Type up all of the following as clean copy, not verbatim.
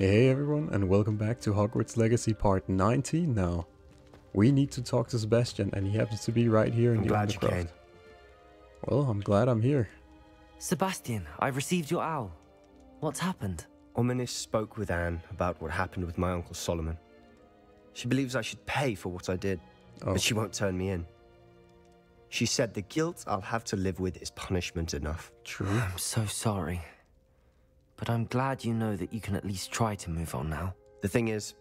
Hey everyone, and welcome back to Hogwarts Legacy Part 19 now. We need to talk to Sebastian, and he happens to be right here in the glad you came. Well, I'm glad I'm here. Sebastian, I've received your owl. What's happened? Ominis spoke with Anne about what happened with my Uncle Solomon. She believes I should pay for what I did, but she won't turn me in. She said the guilt I'll have to live with is punishment enough. True. I'm so sorry. But I'm glad you know that you can at least try to move on now. The thing is,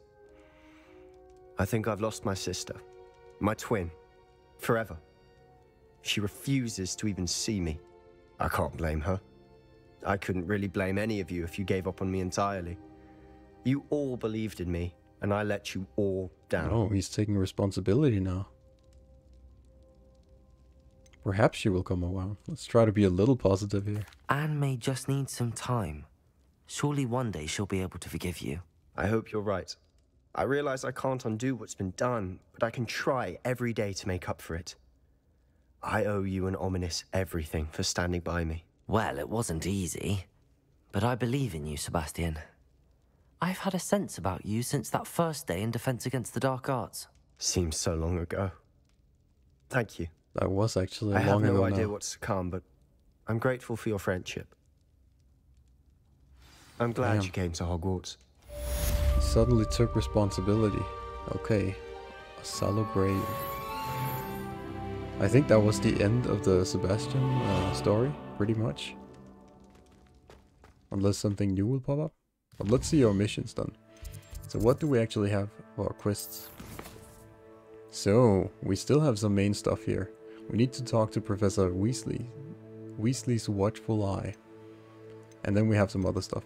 I think I've lost my sister, my twin, forever. She refuses to even see me. I can't blame her. I couldn't really blame any of you if you gave up on me entirely. You all believed in me, and I let you all down. Oh, he's taking responsibility now. Perhaps she will come around. Let's try to be a little positive here. Anne may just need some time. Surely one day she'll be able to forgive you. I hope you're right. I realize I can't undo what's been done, but I can try every day to make up for it. I owe you and Ominis everything for standing by me. Well, it wasn't easy, but I believe in you, Sebastian. I've had a sense about you since that first day in Defense Against the Dark Arts. Seems so long ago. Thank you. That was actually I have long ago no idea now. what's to come, but I'm grateful for your friendship. I'm glad you came to Hogwarts. He suddenly took responsibility. Okay. A sallow grave. I think that was the end of the Sebastian story, pretty much. Unless something new will pop up. But let's see our missions done. So what do we actually have for our quests? So, we still have some main stuff here. We need to talk to Professor Weasley. Weasley's Watchful Eye. And then we have some other stuff.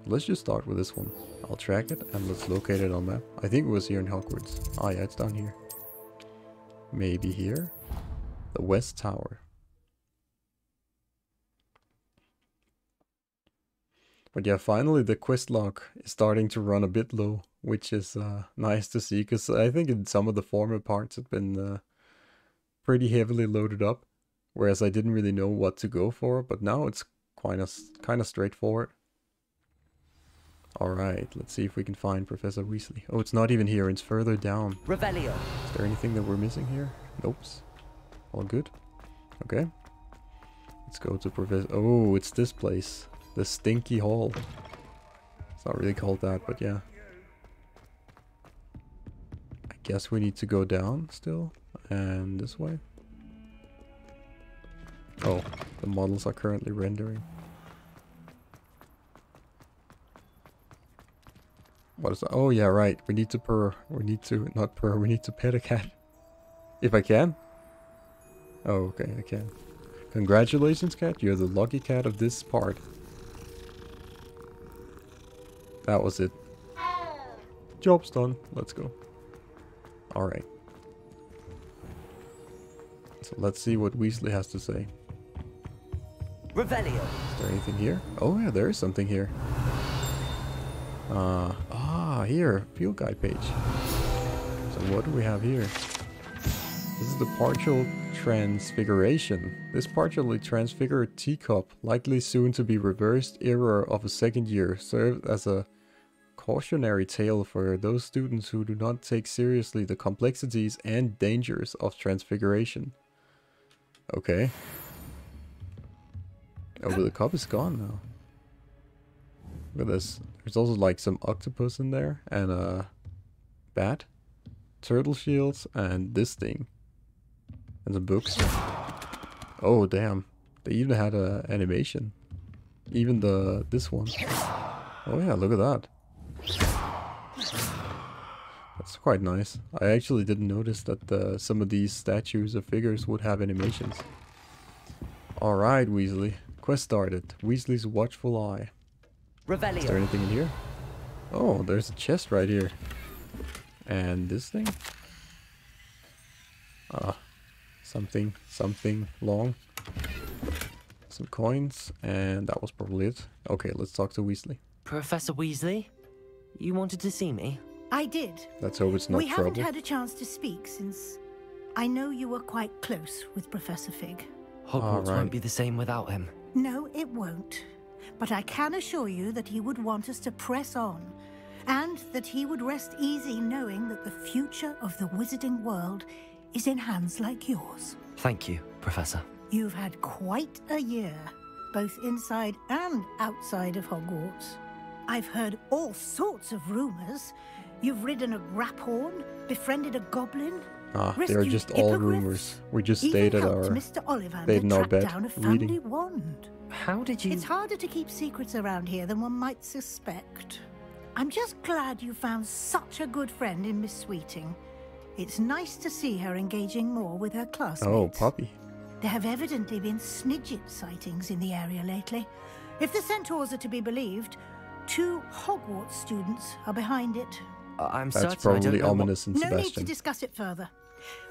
Let's just start with this one. I'll track it and let's locate it on map. I think it was here in Hogwarts. Ah yeah, it's down here. Maybe here? The West Tower. But yeah, finally the quest log is starting to run a bit low, which is nice to see, because I think in some of the former parts have been pretty heavily loaded up, whereas I didn't really know what to go for, but now it's kind of straightforward. Alright, let's see if we can find Professor Weasley. Oh, it's not even here, it's further down. Revelio. Is there anything that we're missing here? Nope. All good. Okay. Let's go to Professor... Oh, it's this place. The Stinky Hall. It's not really called that, but yeah. I guess we need to go down still. And this way. Oh, the models are currently rendering. What is that? Oh yeah, right. We need to purr. We need to, not purr, we need to pet a cat. If I can? Oh, okay, I can. Congratulations, cat. You're the lucky cat of this part. That was it. Job's done. Let's go. Alright. So let's see what Weasley has to say. Revelio. Is there anything here? Oh yeah, there is something here. Here, field guide page. So what do we have here? This is the partial transfiguration. This partially transfigured teacup, likely soon to be reversed error of a second year, served as a cautionary tale for those students who do not take seriously the complexities and dangers of transfiguration. Okay. Oh, but the cup is gone now. Look at this. There's also like some octopus in there and a bat, turtle shields, and this thing, and some books. Oh damn! They even had a animation. Even this one. Oh yeah, look at that. That's quite nice. I actually didn't notice that some of these statues or figures would have animations. All right, Weasley. Quest started. Weasley's Watchful Eye. Revelio. Is there anything in here? Oh, there's a chest right here. And this thing? Something long. Some coins, and that was probably it. Okay, let's talk to Weasley. Professor Weasley? You wanted to see me? I did. Let's hope it's not We trouble. haven't had a chance to speak since I know you were quite close with Professor Fig. Hogwarts won't be the same without him. No, it won't. But I can assure you that he would want us to press on and that he would rest easy knowing that the future of the wizarding world is in hands like yours. Thank you, Professor. You've had quite a year, both inside and outside of Hogwarts. I've heard all sorts of rumors. You've ridden a graphorn, befriended a goblin, they're just all rumors. We just stated our Mr. Ollivander stayed in our track bed down a family reading. wand. How did you... It's harder to keep secrets around here than one might suspect. I'm just glad you found such a good friend in Miss Sweeting. It's nice to see her engaging more with her classmates. Oh, Poppy. There have evidently been Snidget sightings in the area lately. If the centaurs are to be believed, 2 Hogwarts students are behind it. I'm That's certain I don't probably know ominous and No need to Sebastian. discuss it further.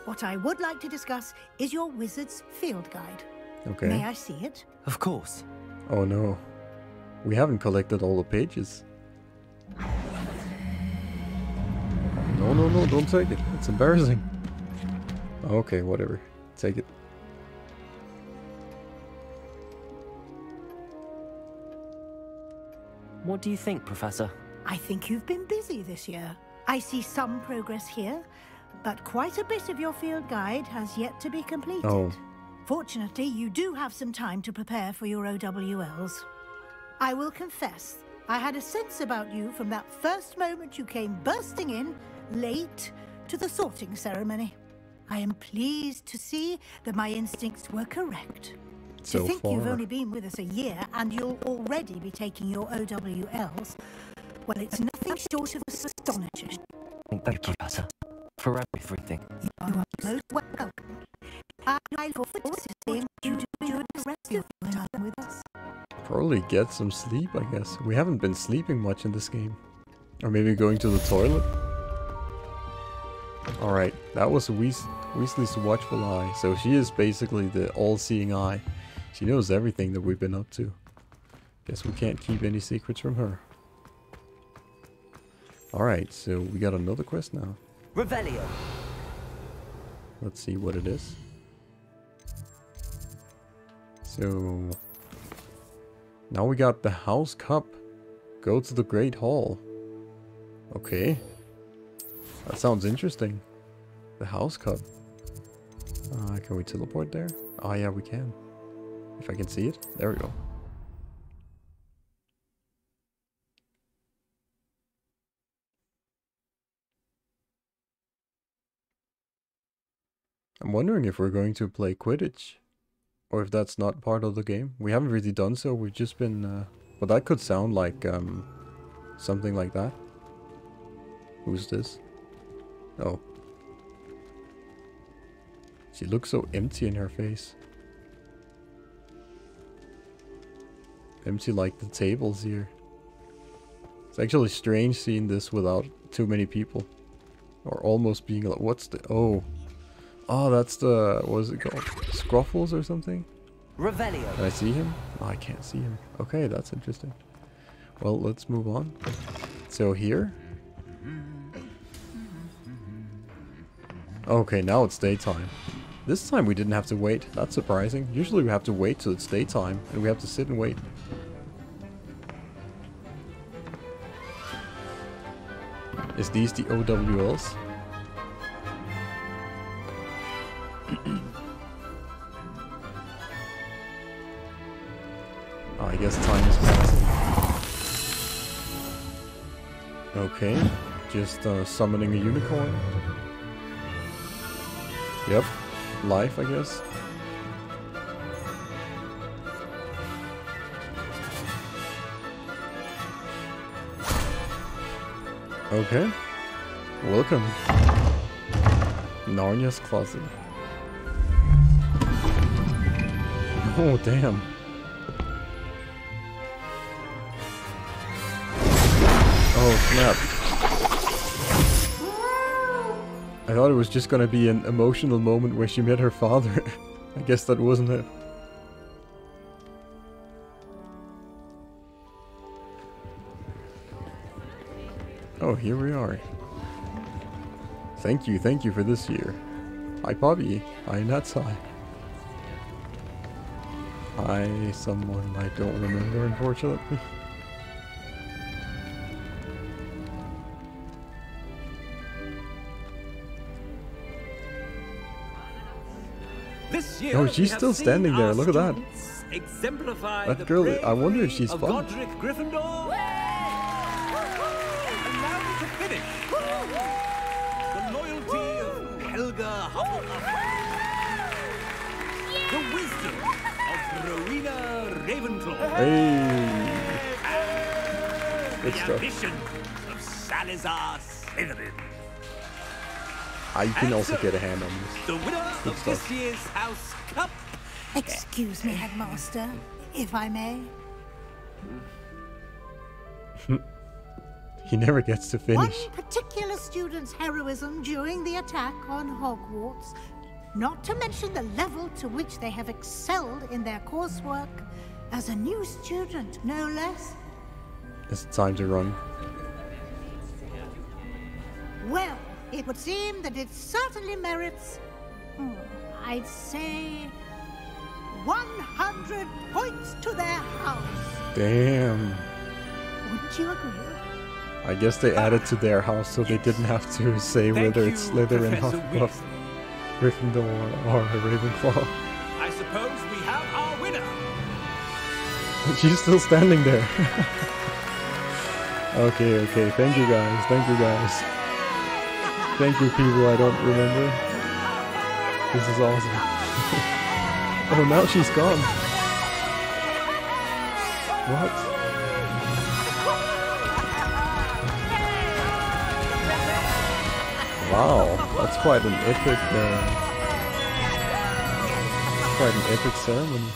What I would like to discuss is your wizard's field guide. Okay. May I see it? Of course. Oh no. We haven't collected all the pages. No, no, no, don't take it. It's embarrassing. Okay, whatever. Take it. What do you think, Professor? I think you've been busy this year. I see some progress here, but quite a bit of your field guide has yet to be completed. Oh. Fortunately, you do have some time to prepare for your OWLs. I will confess, I had a sense about you from that first moment you came bursting in, late, to the sorting ceremony. I am pleased to see that my instincts were correct. So to think far. you've only been with us a year and you'll already be taking your OWLs, well, it's nothing short of astonishing. Thank you, Professor, for everything. You are most welcome. I look forward to seeing what you do during the rest of your time with us. Probably get some sleep, I guess. We haven't been sleeping much in this game. Or maybe going to the toilet. Alright, that was Weasley's Watchful Eye. So she is basically the all-seeing eye. She knows everything that we've been up to. Guess we can't keep any secrets from her. Alright, so we got another quest now. Revelio. Let's see what it is. So... now we got the House Cup. Go to the Great Hall. Okay. That sounds interesting. The House Cup. Can we teleport there? Oh yeah, we can. If I can see it. There we go. I'm wondering if we're going to play Quidditch. Or if that's not part of the game. We haven't really done so. We've just been... well, that could sound like something like that. Who's this? Oh. She looks so empty in her face. Empty like the tables here. It's actually strange seeing this without too many people. Or almost being like... what's the... oh. Oh, that's the... what is it called? Scruffles or something? Revelio. Can I see him? Oh, I can't see him. Okay, that's interesting. Well, let's move on. So here... okay, now it's daytime. This time we didn't have to wait. That's surprising. Usually we have to wait till it's daytime, and we have to sit and wait. Is these the OWLs? Oh, I guess time is passing. Okay, just summoning a unicorn. Yep, life, I guess. Okay, welcome. Narnia's closet. Oh, damn. Oh, snap. I thought it was just gonna be an emotional moment where she met her father. I guess that wasn't it. Oh, here we are. Thank you for this year. Hi, Bobby. Hi, Natsai. Hi, someone I don't remember, unfortunately. This year, Oh, we she's have still seen standing there. our Look at that. students exemplify That the girl, brave I wonder if way she's of fun. Godric Gryffindor. And now to finish, the loyalty of Helga Hufflepuff. The wisdom of Rowena Ravenclaw. Hey. Good The stuff. ambition of Salazar Slytherin. You can And also so, get a hand on this. The winner Good of stuff. this year's House Cup. Excuse me, Headmaster, if I may. He never gets to One finish. particular student's heroism during the attack on Hogwarts, not to mention the level to which they have excelled in their coursework, as a new student, no less. It's time to run. Well, it would seem that it certainly merits, I'd say, 100 points to their house. Damn. Wouldn't you agree? I guess they added to their house so they didn't have to say Thank whether you, it's Slytherin, Professor Hufflepuff, Gryffindor, or Ravenclaw. I suppose we have our winner. She's still standing there. Okay, thank you guys, Thank you people I don't remember. This is awesome. Oh, now she's gone. What? Wow, that's quite an epic ceremony.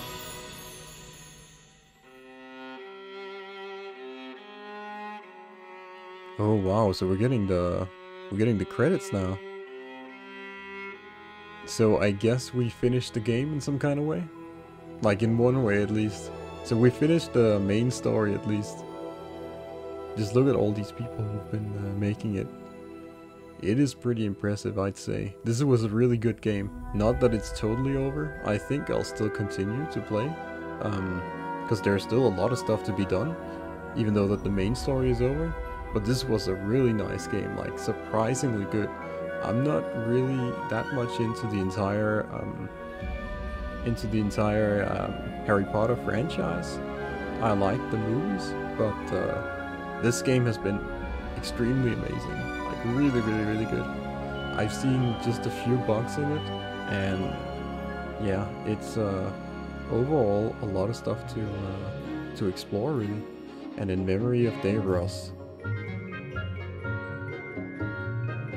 Oh wow, so we're getting the credits now. So I guess we finished the game in some kind of way? Like in one way at least. So we finished the main story at least. Just look at all these people who've been making it. It is pretty impressive, I'd say. This was a really good game. Not that it's totally over. I think I'll still continue to play. Because there's still a lot of stuff to be done. Even though that the main story is over. But this was a really nice game, like surprisingly good. I'm not really that much into the entire Harry Potter franchise. I like the movies, but this game has been extremely amazing. Like really good. I've seen just a few bugs in it, and yeah, it's overall a lot of stuff to explore really. And in memory of Dave Ross.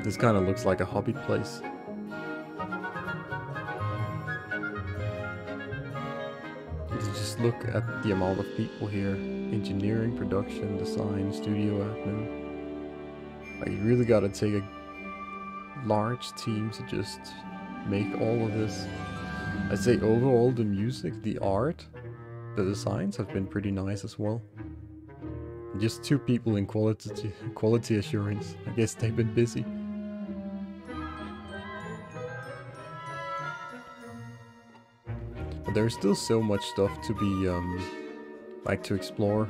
This kind of looks like a hobbit place. Just look at the amount of people here. Engineering, production, design, studio admin. Like, you really gotta take a large team to just make all of this. I'd say overall the music, the art, the designs have been pretty nice as well. Just 2 people in quality assurance. I guess they've been busy. But there's still so much stuff to be, like, to explore.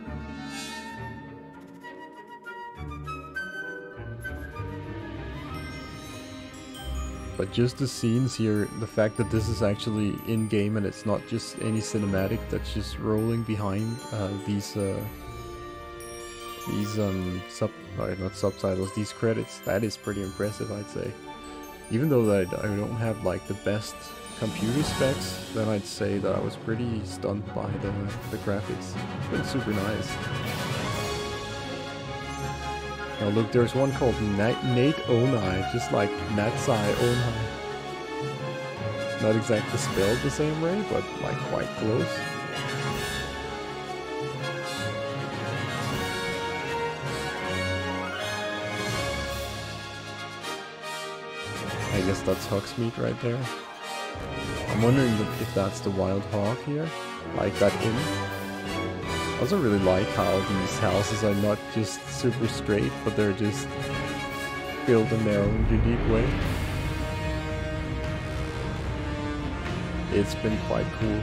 But just the scenes here, the fact that this is actually in-game and it's not just any cinematic that's just rolling behind not subtitles, these credits, that is pretty impressive, I'd say. Even though that I don't have like the best computer specs, then I'd say that I was pretty stunned by the graphics. It's been super nice. Oh look, there's one called Nate Onai, just like Natsai Onai. Not exactly spelled the same way, but like quite close. I guess that's Hogsmeade right there. I'm wondering if that's the Wild Hog here, like that inn. I also really like how these houses are not just super straight, but they're just built in their own unique way. It's been quite cool.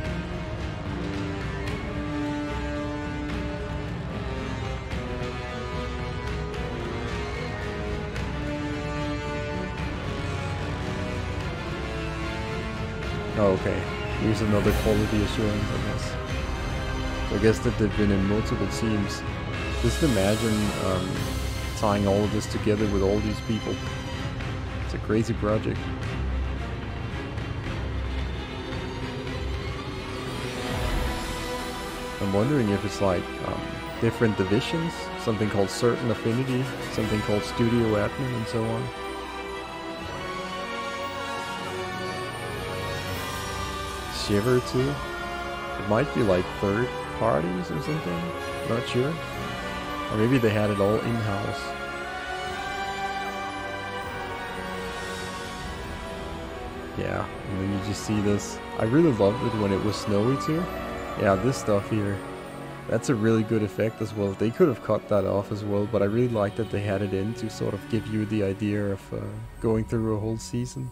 Oh, okay. Here's another quality assurance, I guess. So I guess that they've been in multiple teams. Just imagine tying all of this together with all these people. It's a crazy project. I'm wondering if it's like different divisions, something called certain affinity, something called studio admin, and so on. Shiver too. It might be like third parties or something. Not sure. Or maybe they had it all in-house. Yeah, and then you just see this. I really loved it when it was snowy too. Yeah, this stuff here. That's a really good effect as well. They could have cut that off as well, but I really like that they had it in to sort of give you the idea of going through a whole season.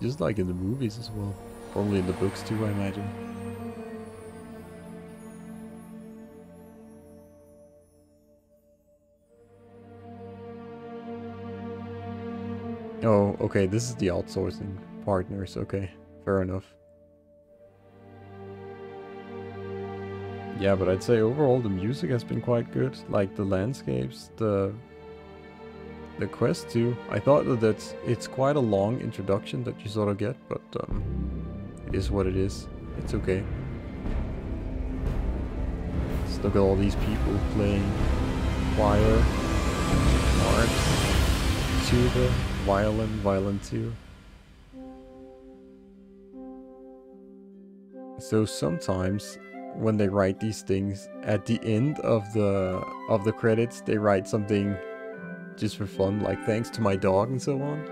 Just like in the movies as well. Probably in the books too, I imagine. Oh, okay, this is the outsourcing partners. Okay, fair enough. Yeah, but I'd say overall the music has been quite good. Like the landscapes, the quest too. I thought that it's quite a long introduction that you sort of get, but it is what it is. It's okay. Let's look at all these people playing choir, harp, tuba, violin too. So sometimes when they write these things at the end of the credits, they write something just for fun, like thanks to my dog and so on.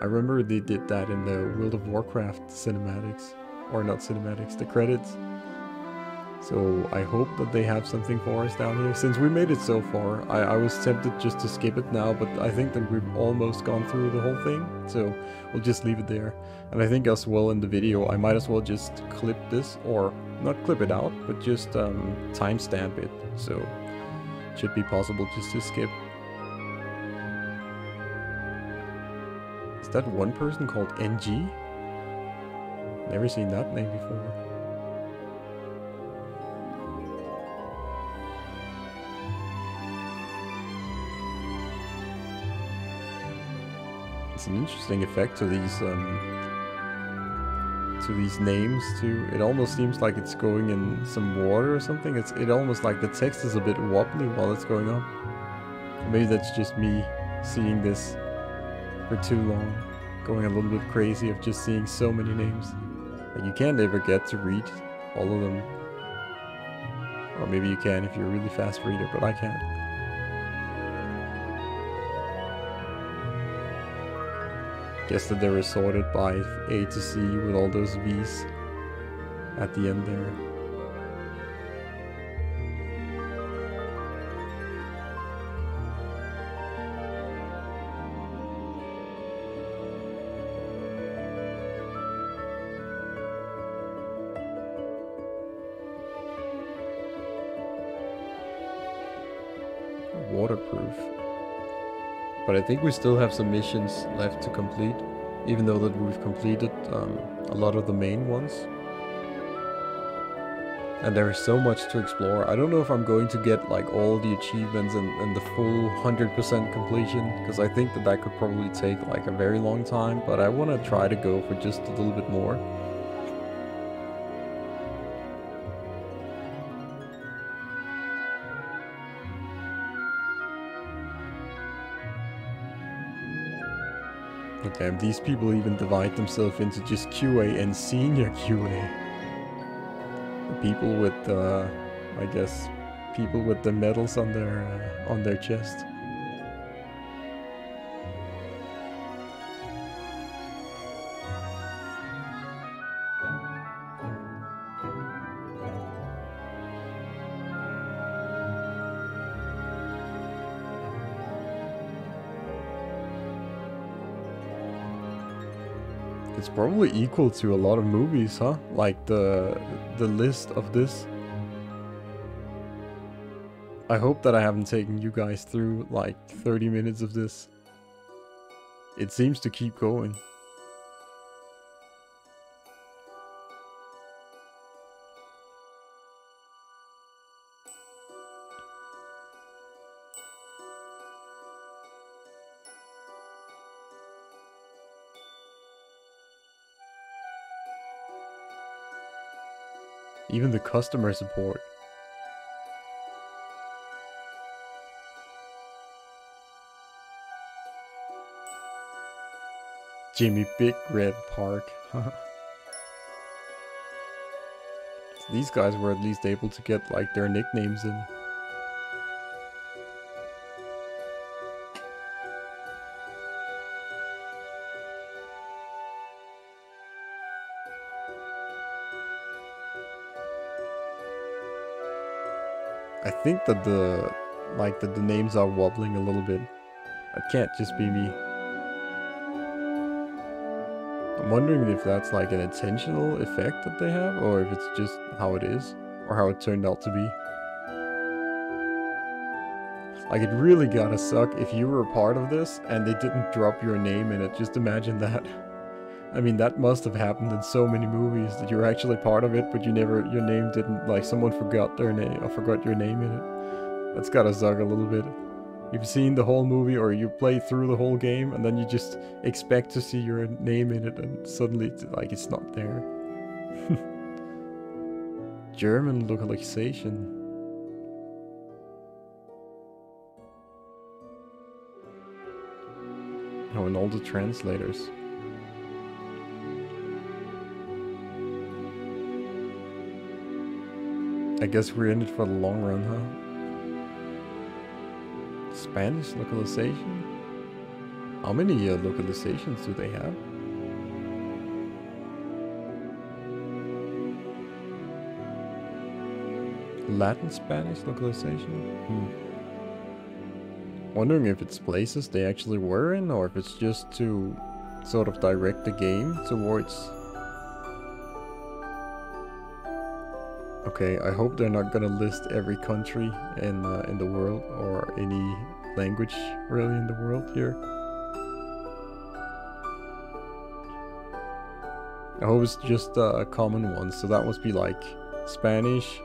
I remember they did that in the World of Warcraft cinematics, or not cinematics, the credits. So I hope that they have something for us down here. Since we made it so far, I was tempted just to skip it now, but I think that we've almost gone through the whole thing, so we'll just leave it there. And I think as well in the video, I might as well just clip this, or not clip it out, but just timestamp it, so it should be possible just to skip. Is that one person called NG? Never seen that name before. It's an interesting effect to these names too. It almost seems like it's going in some water or something. It almost like the text is a bit wobbly while it's going on. Maybe that's just me seeing this for too long, going a little bit crazy of just seeing so many names. Like you can't ever get to read all of them. Or maybe you can if you're a really fast reader, but I can't. Guess that they were sorted by A to C with all those V's at the end there. Waterproof. But I think we still have some missions left to complete, even though that we've completed a lot of the main ones. And there is so much to explore. I don't know if I'm going to get like all the achievements and the full 100% completion, because I think that could probably take like a very long time, but I want to try to go for just a little bit more. Damn, these people even divide themselves into just QA and senior QA. The people with, I guess, people with the medals on their chest. It's probably equal to a lot of movies, huh? Like the list of this. I hope that I haven't taken you guys through like 30 minutes of this. It seems to keep going. Even the customer support. Jimmy Big Red Park. These guys were at least able to get like their nicknames in. I think that the names are wobbling a little bit. It can't just be me. I'm wondering if that's like an intentional effect that they have, or if it's just how it is, or how it turned out to be. Like, it really gotta suck if you were a part of this and they didn't drop your name in it. Just imagine that. I mean, that must have happened in so many movies, that you were actually part of it, but your name didn't, like, someone forgot their name, or forgot your name in it. That's gotta suck a little bit. You've seen the whole movie, or you play through the whole game, and then you just expect to see your name in it, and suddenly, it's not there. German localization. Oh, and all the translators. I guess we're in it for the long run, huh? Spanish localization? How many localizations do they have? Latin Spanish localization? Wondering if it's places they actually were in, or if it's just to sort of direct the game towards... Okay, I hope they're not gonna list every country in the world, or any language really in the world here. I hope it's just a common one, so that must be like Spanish,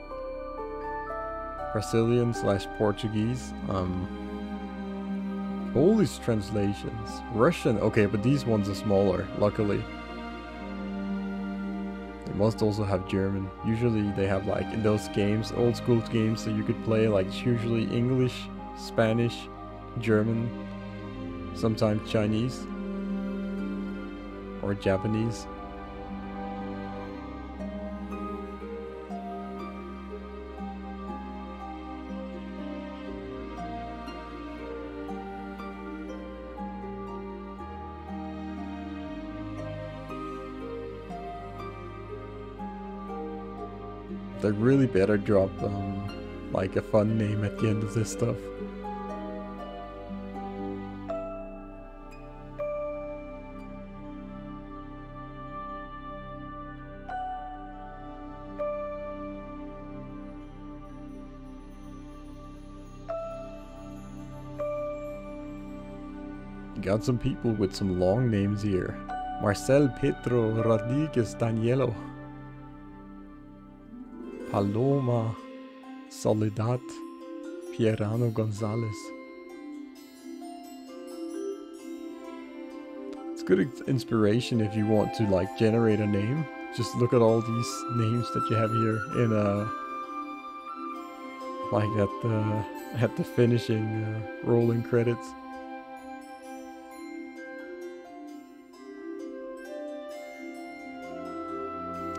Brazilian / Portuguese. All these translations. Russian, okay, but these ones are smaller, luckily. They must also have German. Usually they have, like, in those games, old school games that you could play, like, it's usually English, Spanish, German, sometimes Chinese, or Japanese. They really better drop like a fun name at the end of this stuff. Got some people with some long names here. Marcel Pedro Rodriguez Danielo. Paloma Soledad Pierano Gonzalez. It's good inspiration if you want to, like, generate a name. Just look at all these names that you have here in like at the finishing rolling credits.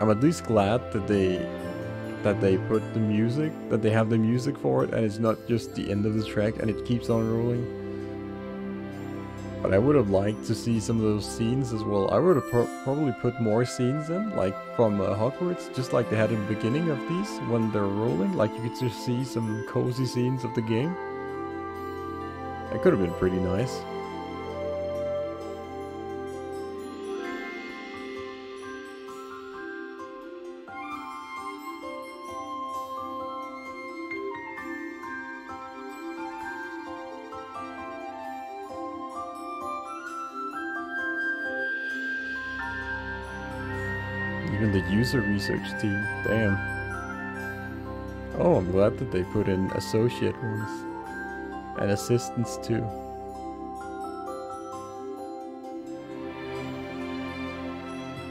I'm at least glad that they put the music, that they have the music for it, and it's not just the end of the track and it keeps on rolling. But I would have liked to see some of those scenes as well. I would have probably put more scenes in, like from Hogwarts, just like they had in the beginning of these, when they're rolling. Like, you could just see some cozy scenes of the game. That could have been pretty nice. Even the user research team, damn. Oh, I'm glad that they put in associate ones. And assistants too.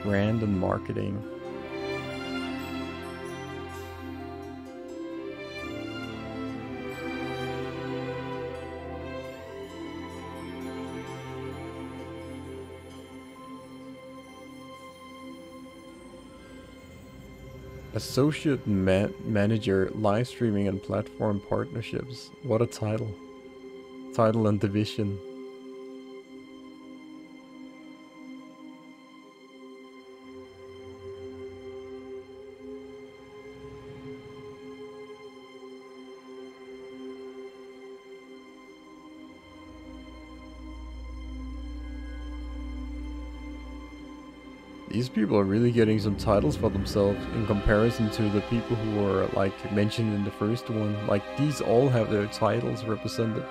Brand and marketing. Associate Manager, Live Streaming and Platform Partnerships. What a title. Title and division. These people are really getting some titles for themselves in comparison to the people who were like mentioned in the first one. Like these all have their titles represented.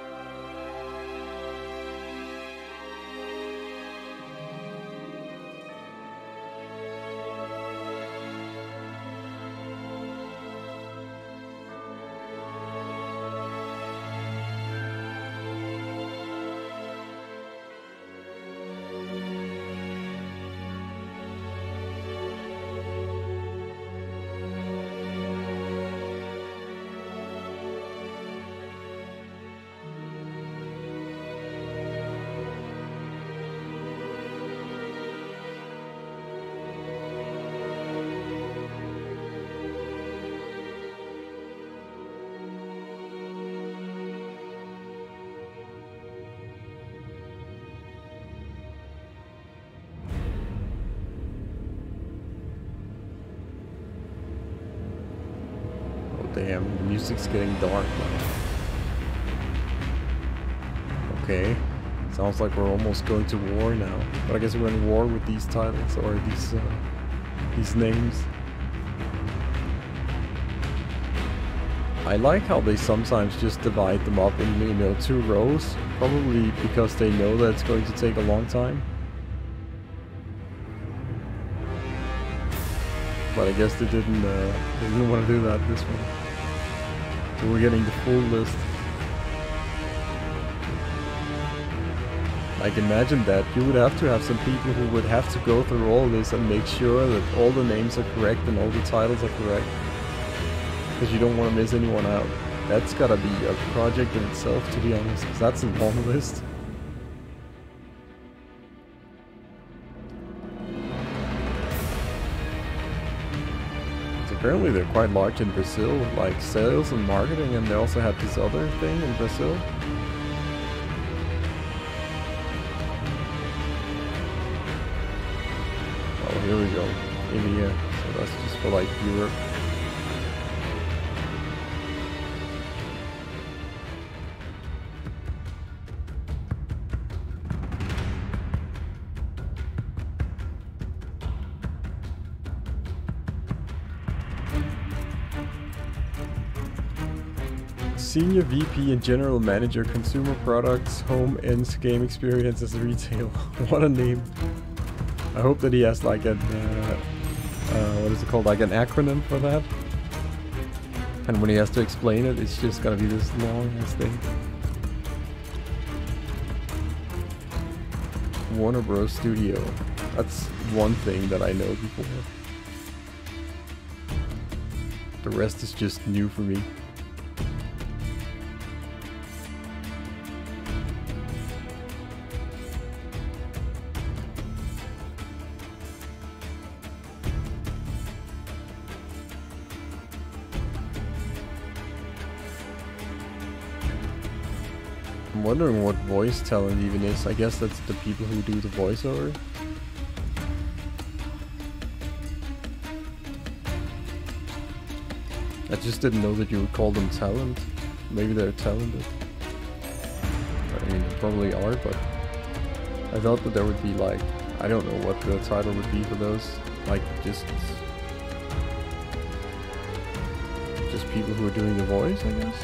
Damn, the music's getting dark now. Okay, sounds like we're almost going to war now. But I guess we're in war with these titles or these names. I like how they sometimes just divide them up in, you know, 2 rows, probably because they know that it's going to take a long time. But I guess they didn't want to do that this one. So we're getting the full list. Like imagine that, you would have to have some people who would have to go through all this and make sure that all the names are correct and all the titles are correct. Because you don't want to miss anyone out. That's gotta be a project in itself, to be honest, because that's a long list. Apparently they're quite large in Brazil, like sales and marketing, and they also have this other thing in Brazil. Oh, here we go. India. So that's just for like Europe. Senior VP and General Manager, Consumer Products, Home Ends, Game Experiences, Retail. What a name. I hope that he has like an, what is it called, like an acronym for that. And when he has to explain it, it's just gonna be this long ass thing. Warner Bros. Studio. That's one thing that I know before. The rest is just new for me. I'm wondering what voice talent even is. I guess that's the people who do the voiceover. I just didn't know that you would call them talent. Maybe they're talented. I mean, they probably are, but I thought that there would be like, I don't know what the title would be for those. Like just people who are doing the voice, I guess.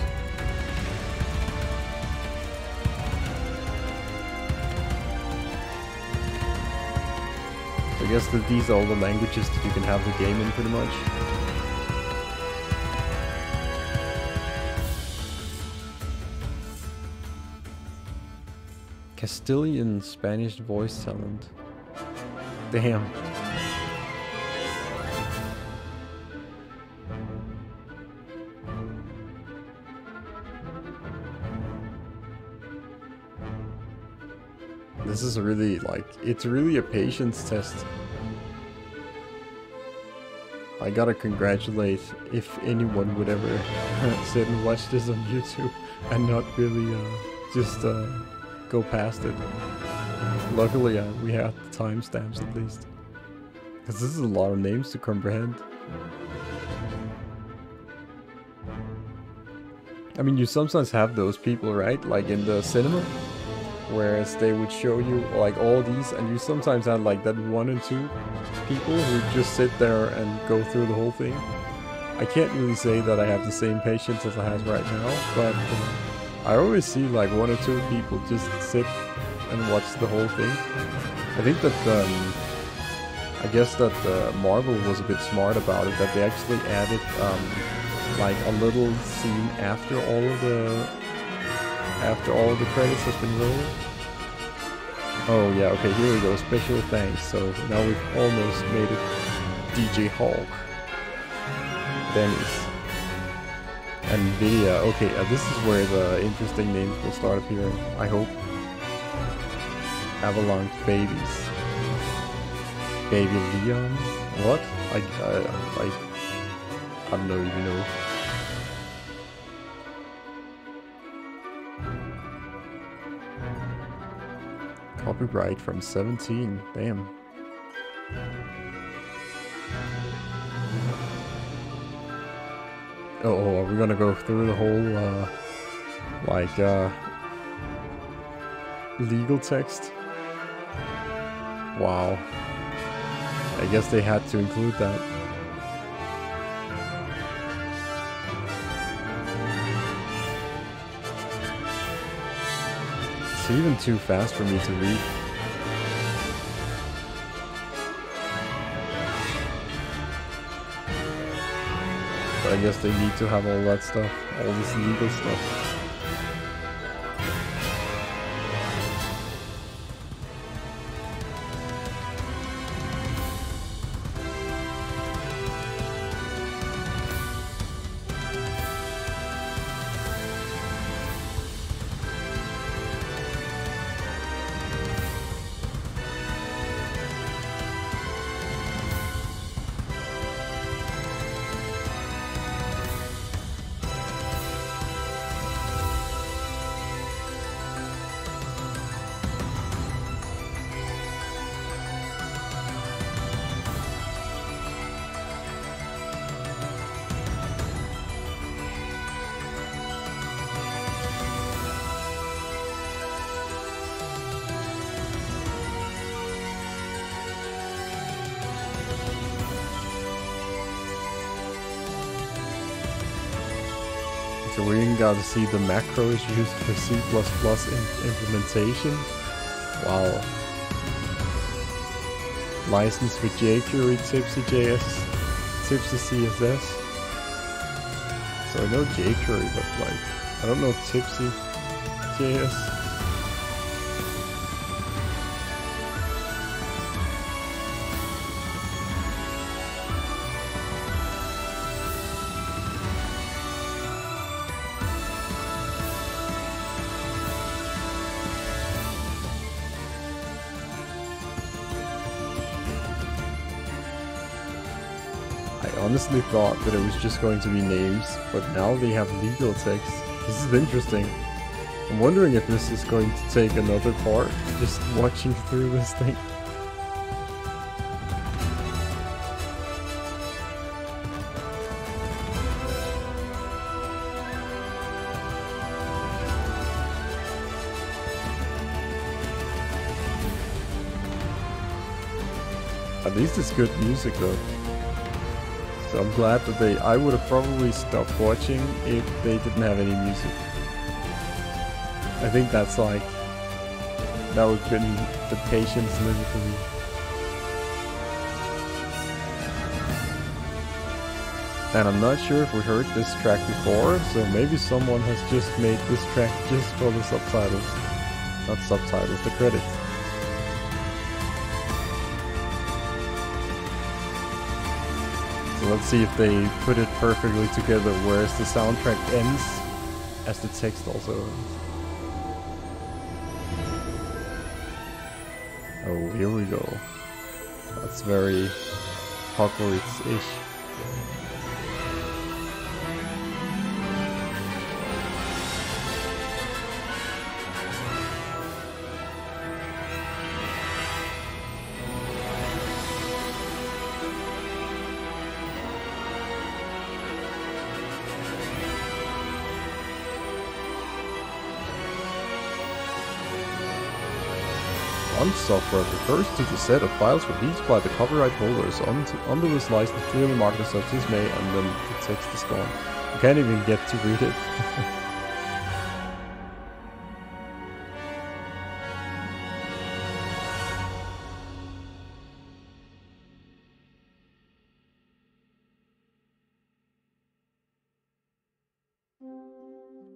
I guess that these are all the languages that you can have the game in, pretty much. Castilian Spanish voice talent. Damn. This is really like, it's really a patience test. I gotta congratulate if anyone would ever sit and watch this on YouTube and not really just go past it. Luckily, we have the timestamps at least. Because this is a lot of names to comprehend. I mean, you sometimes have those people, right? Like in the cinema. Whereas they would show you like all these, and you sometimes have like that 1 or 2 people who just sit there and go through the whole thing. I can't really say that I have the same patience as I have right now, but I always see like 1 or 2 people just sit and watch the whole thing. I think that I guess that Marvel was a bit smart about it, that they actually added like a little scene after all of the credits has been rolled. Oh yeah, okay, here we go, special thanks. So now we've almost made it. DJ Hulk, Dennis, and Nvidia. Okay, this is where the interesting names will start appearing, I hope. Avalanche Babies. Baby Leon? What? I don't know if you know. Copyright from 17. Damn. Oh, are we gonna go through the whole, legal text? Wow. I guess they had to include that. It's even too fast for me to read. But I guess they need to have all that stuff, all this legal stuff. So we even got to see the macros used for C++ implementation. Wow. License for jQuery, Tipsy.js, Tipsy CSS. So I know jQuery, but like, I don't know Tipsy.js. I honestly thought that it was just going to be names, but now they have legal text. This is interesting. I'm wondering if this is going to take another part, just watching through this thing. At least it's good music though. So I'm glad that I would have probably stopped watching if they didn't have any music. I think that's like, that would have been the patience limit for me. And I'm not sure if we heard this track before, so maybe someone has just made this track just for the subtitles. Not subtitles, the credits. Let's see if they put it perfectly together, whereas the soundtrack ends as the text also ends. Oh, here we go. That's very Hogwarts-ish. Font software refers to the set of files released by the copyright holders under this license clearly marked as such as may, and then the text is gone. I can't even get to read it.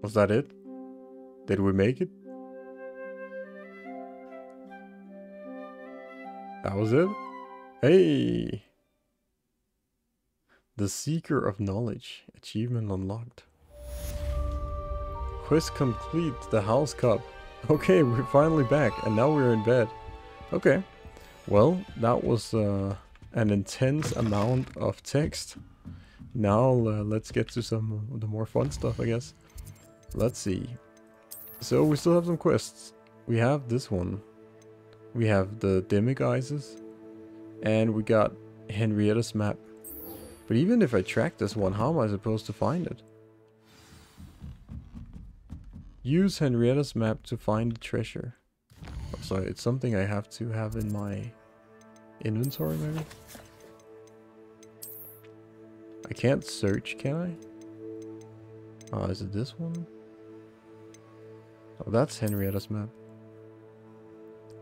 Was that it? Did we make it? That was it? Hey! The Seeker of Knowledge. Achievement unlocked. Quest complete. The House Cup. Okay, we're finally back. And now we're in bed. Okay. Well, that was an intense amount of text. Now let's get to some of the more fun stuff, I guess. Let's see. So we still have some quests. We have this one. We have the Demiguises, and we got Henrietta's map. But even if I track this one, how am I supposed to find it? Use Henrietta's map to find the treasure. Oh, sorry, it's something I have to have in my inventory, maybe? I can't search, can I? Oh, is it this one? Oh, that's Henrietta's map.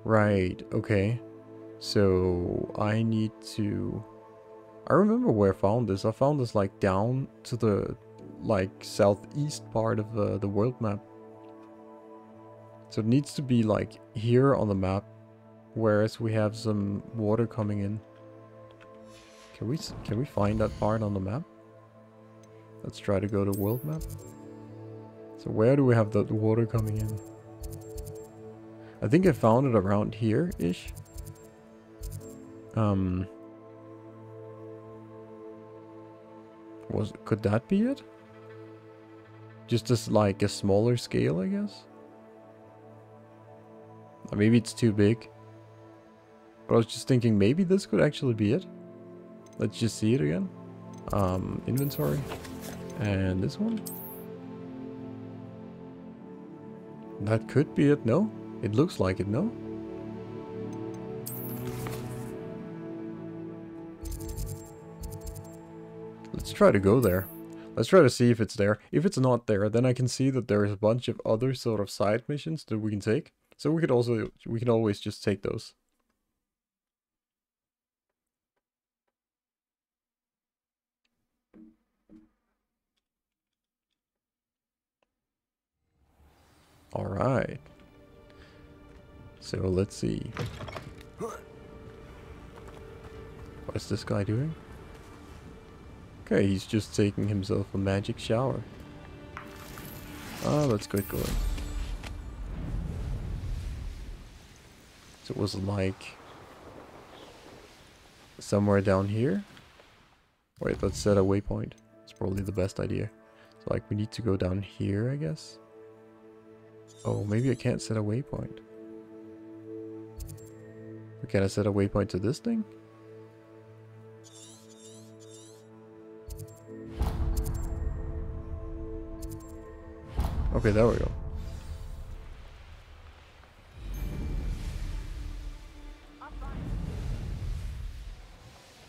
Right, okay. So I need to... I remember where I found this. I found this like down to the like southeast part of the world map. So it needs to be like here on the map, whereas we have some water coming in. Can we find that part on the map? Let's try to go to world map. So where do we have the water coming in? I think I found it around here-ish. Could that be it? Just as like a smaller scale, I guess? Or maybe it's too big. But I was just thinking maybe this could actually be it. Let's just see it again. Inventory. And this one. That could be it, no? It looks like it, no? Let's try to go there. Let's try to see if it's there. If it's not there, then I can see that there is a bunch of other sort of side missions that we can take. So we can always just take those. All right. So let's see. What is this guy doing? Okay, he's just taking himself a magic shower. Ah, let's get going. So it was like somewhere down here. Wait, let's set a waypoint. It's probably the best idea. So like we need to go down here, I guess. Oh, maybe I can't set a waypoint. Can I set a waypoint to this thing? Okay, there we go.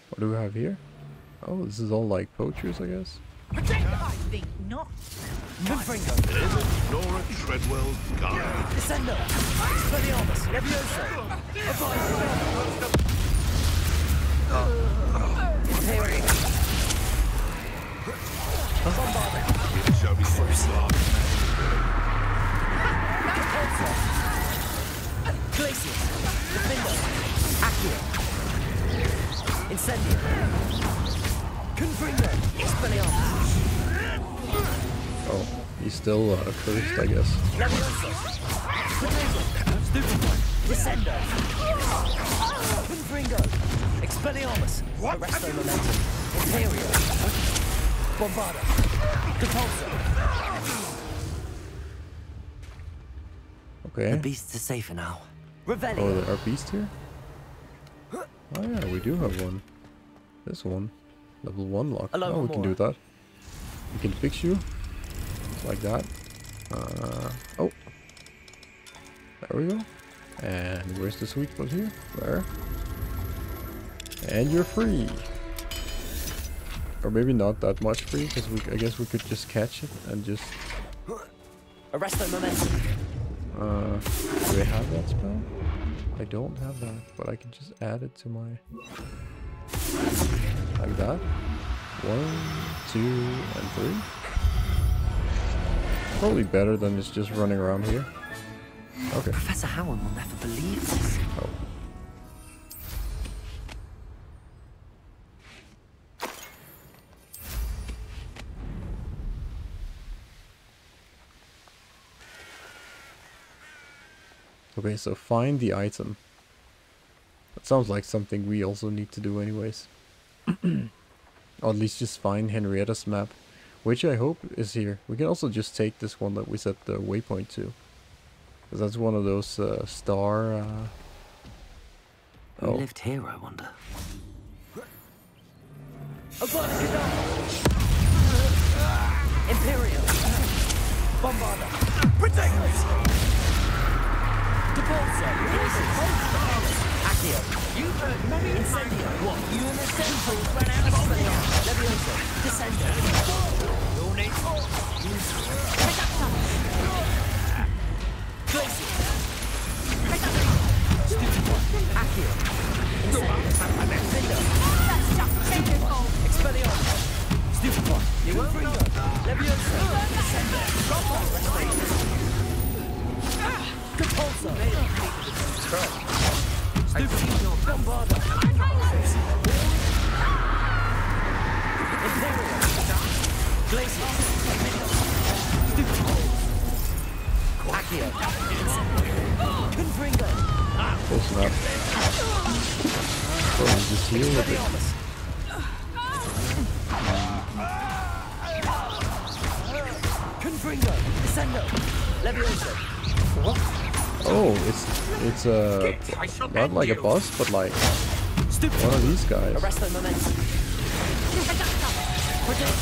What do we have here? Oh, this is all like poachers, I guess. I think not. Nora Treadwell's guide. Descendo. Expelliarmus. Levioso. Imperium. It shall be first. Glacius. Defendo. Accio. Incendio. Confringo. Expelliarmus. Oh, he's still cursed, I guess. Levioso. Descendo. Confringo. Expelliarmus. Arresto momentum. Imperial. Bombarda. Depulso. Okay. The beasts are safer now. Oh, Revelio. there are beasts here? Oh yeah, we do have one. This one. Level 1 lock. A Oh, level we can do more. that. We can fix you. Just like that. Oh. There we go. And where's the sweet spot here? There. And you're free. Or maybe not that much free, because I guess we could just catch it and just... Arresto momentum. Do I have that spell? I don't have that, but I can just add it to my... Like that. 1, 2, and 3. Probably better than it's just running around here. Okay. Professor Howard will never believe this. Oh. Okay, so find the item. That sounds like something we also need to do anyways. Or at least just find Henrietta's map, which I hope is here. We can also just take this one that we set the waypoint to. Because that's one of those star... Who lived here, I wonder? Imperial. Bombarda. Protect us. Depulso. Accio. You heard me. Incendio. What? You and the Central ran out of Expelliarmus. Levioso. Descendo. Donate. Glacius. Stupid one. Accio. Incendio. Stupid one. Expelliarmus. Stupid one. You won't bring up. Levioso. Descendo. Depulso. Stupid. Bombarda. Imperial. Glacius. Stupid. Accio. Confringo. Close enough. Oh, just heal with it. Confringo. Descendo. Levioso. What? Oh, it's not like a boss, but like one of these guys. Arresto momentum.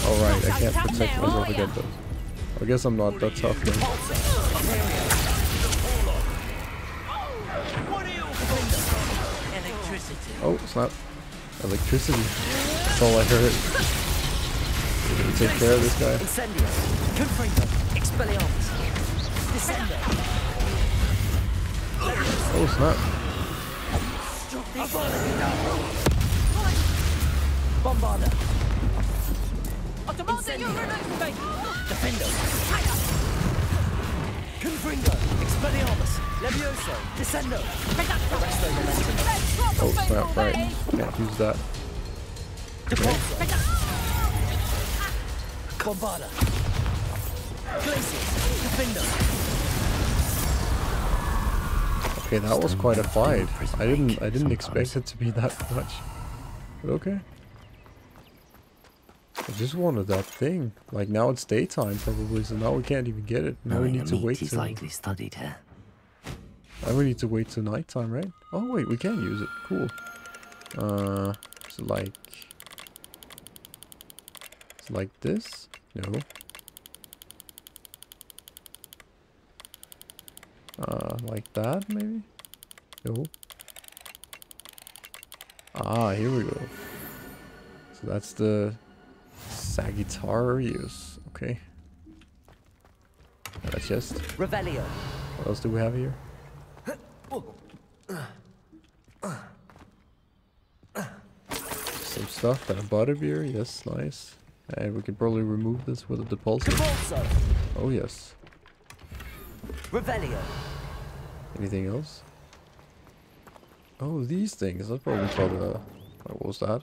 Oh right, I can't protect myself against those. I guess I'm not that tough then. Oh snap! Electricity. That's all I heard. We're gonna take care of this guy. Incendio. Confringo. Expelliarmus. Descendo. Oh snap! Bombarda. Incendio. Defendo. Confringo. Expelliarmus. Levioso. Descendo. Arresto momentum. Oh snap! Right, can't use that. Depulso. Bombarda. Glacius. Defendo. Okay, that was quite a fight. I didn't expect it to be that much. But okay. I just wanted that thing. Like now it's daytime probably, so now we can't even get it. Now we need to wait He's till likely studied here. now we need to wait till nighttime, right? Oh wait, we can use it. Cool. So like this? No. Like that maybe? No. Ah, here we go. So that's the Sagittarius. Okay. And a chest. Revelio. What else do we have here? Same stuff. And a butterbeer. Yes, nice. And we can probably remove this with a depulso. Depulso. Oh yes. Revelio. Anything else? Oh, these things. That's probably called a... What was that?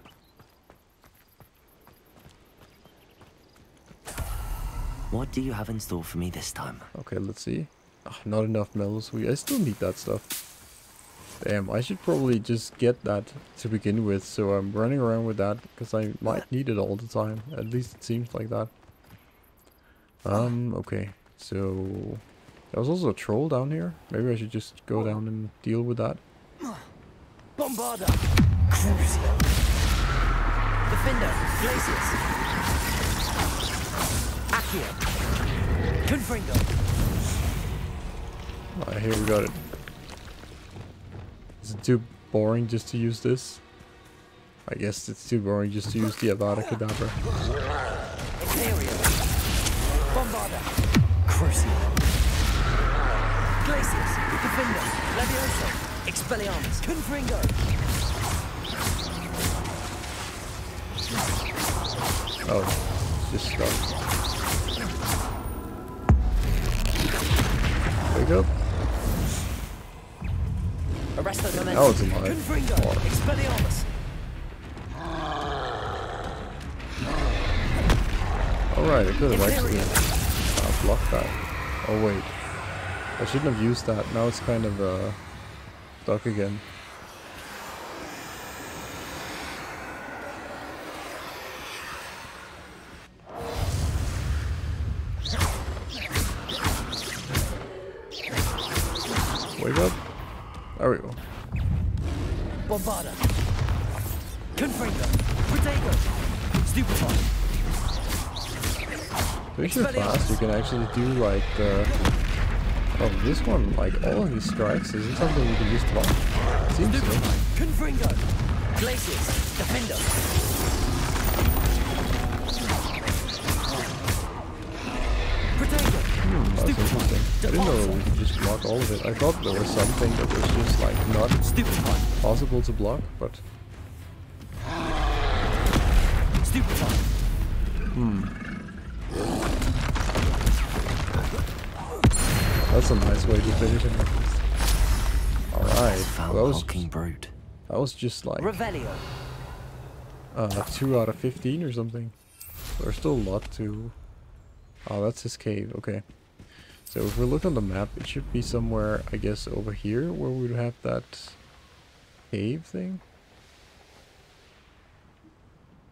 What do you have in store for me this time? Okay, let's see. Ah, not enough mellow sweet. I still need that stuff. Damn, I should probably just get that to begin with, so I'm running around with that, because I might need it all the time. At least it seems like that. Okay, so... There was also a troll down here. Maybe I should just go down and deal with that. Bombarda! Crucio! Defender! Glacius! Accio! Confringo! Alright, here we got it. Is it too boring just to use this? I guess it's too boring just to use the Avada Kedavra. Imperial! Bombarda! Crucio! Glacius! Defender! Levioso! Expelliarmus! Confringo! Oh, it's just stuck. Wake up. Arresto momentum! Now it's alive. Confringo! Oh. Expelliarmus! Alright, I could have actually blocked that. Oh wait. I shouldn't have used that. Now it's kind of stuck again. Wake up. There we go. Bombarda! Confringo! Protego! Stupefy! If you're fast, you can actually do like the... Oh, this one, like all of these strikes, isn't something you can use to block? Seems so. Confringo! Glacius! Defender! Protego! That's interesting. I didn't know we could just block all of it. I thought there was something that was just like not possible to block, but... Stupefy! That's a nice way to finish it. Alright, that was just like Revelio! 2 out of 15 or something. There's still a lot to... Oh, that's his cave, okay. So if we look on the map, it should be somewhere, I guess, over here, where we would have that cave thing?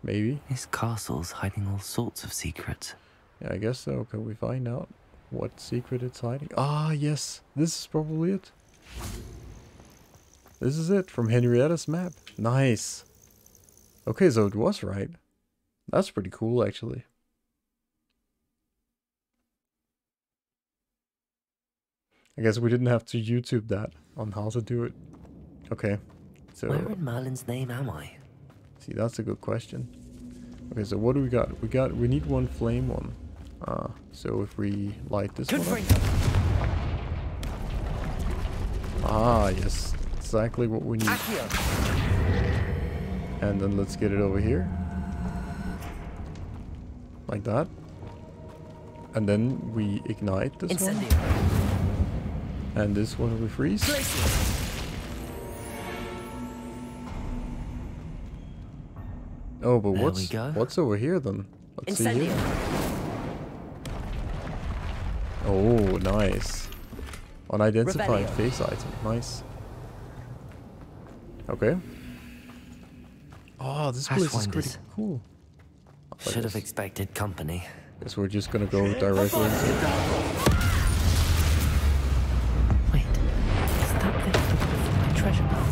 Maybe? This castle's hiding all sorts of secrets. Yeah, I guess so. Can we find out what secret it's hiding? Ah, yes. This is probably it. This is it, from Henrietta's map. Nice. Okay, so it was right. That's pretty cool, actually. I guess we didn't have to YouTube that on how to do it. Okay, so... Where in Merlin's name am I? See, that's a good question. Okay, so what do we got? We need one flame one. So if we light this one up. Ah, yes. Exactly what we need. And then let's get it over here. Like that. And then we ignite this one. And this one we freeze. Oh, but what's over here then? Let's see here. Oh, nice. Unidentified face item. Nice. Okay. Oh, this place is pretty cool. Should have expected company. Guess we're just gonna go directly into it. Wait, is that the my treasure map?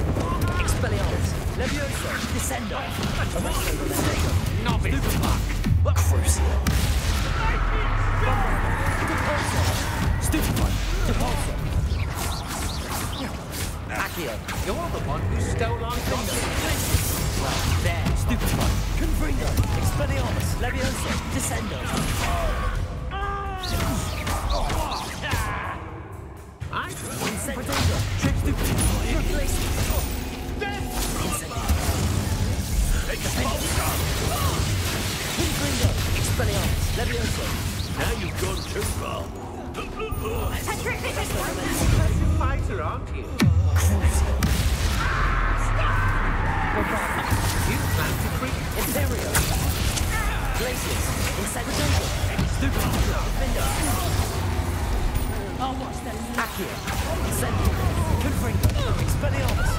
Expelliarmus! Levioso! Descendo! Novice! Crucio! Stupefy! Depulso! Accio! You're the one who stole our thunder. There! Stupefy! Confringo! Expelliarmus! Levioso! Descendo! Protego! Trick Stupefy! Replace! Confringo! Expelliarmus! Levioso! Now you've gone too far. Fighter, aren't you? You plan to creep Imperial! Glacius! Incendio! Stupefy! Defender! Accio! Incendio! Confringo! Expelliarmus!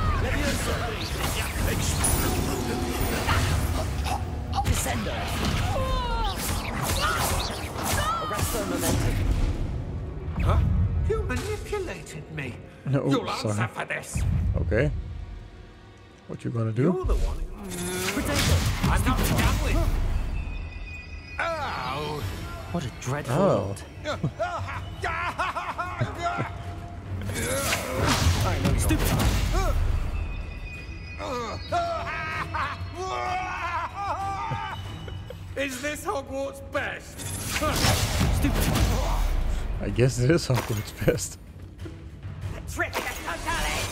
answer for this. Okay. What you gonna do? You're the one. I'm not gambling. Ow! What a dreadful Oh. world. I know stupid. Is this Hogwarts best? Stupid. I guess it is Hogwarts best. Trick.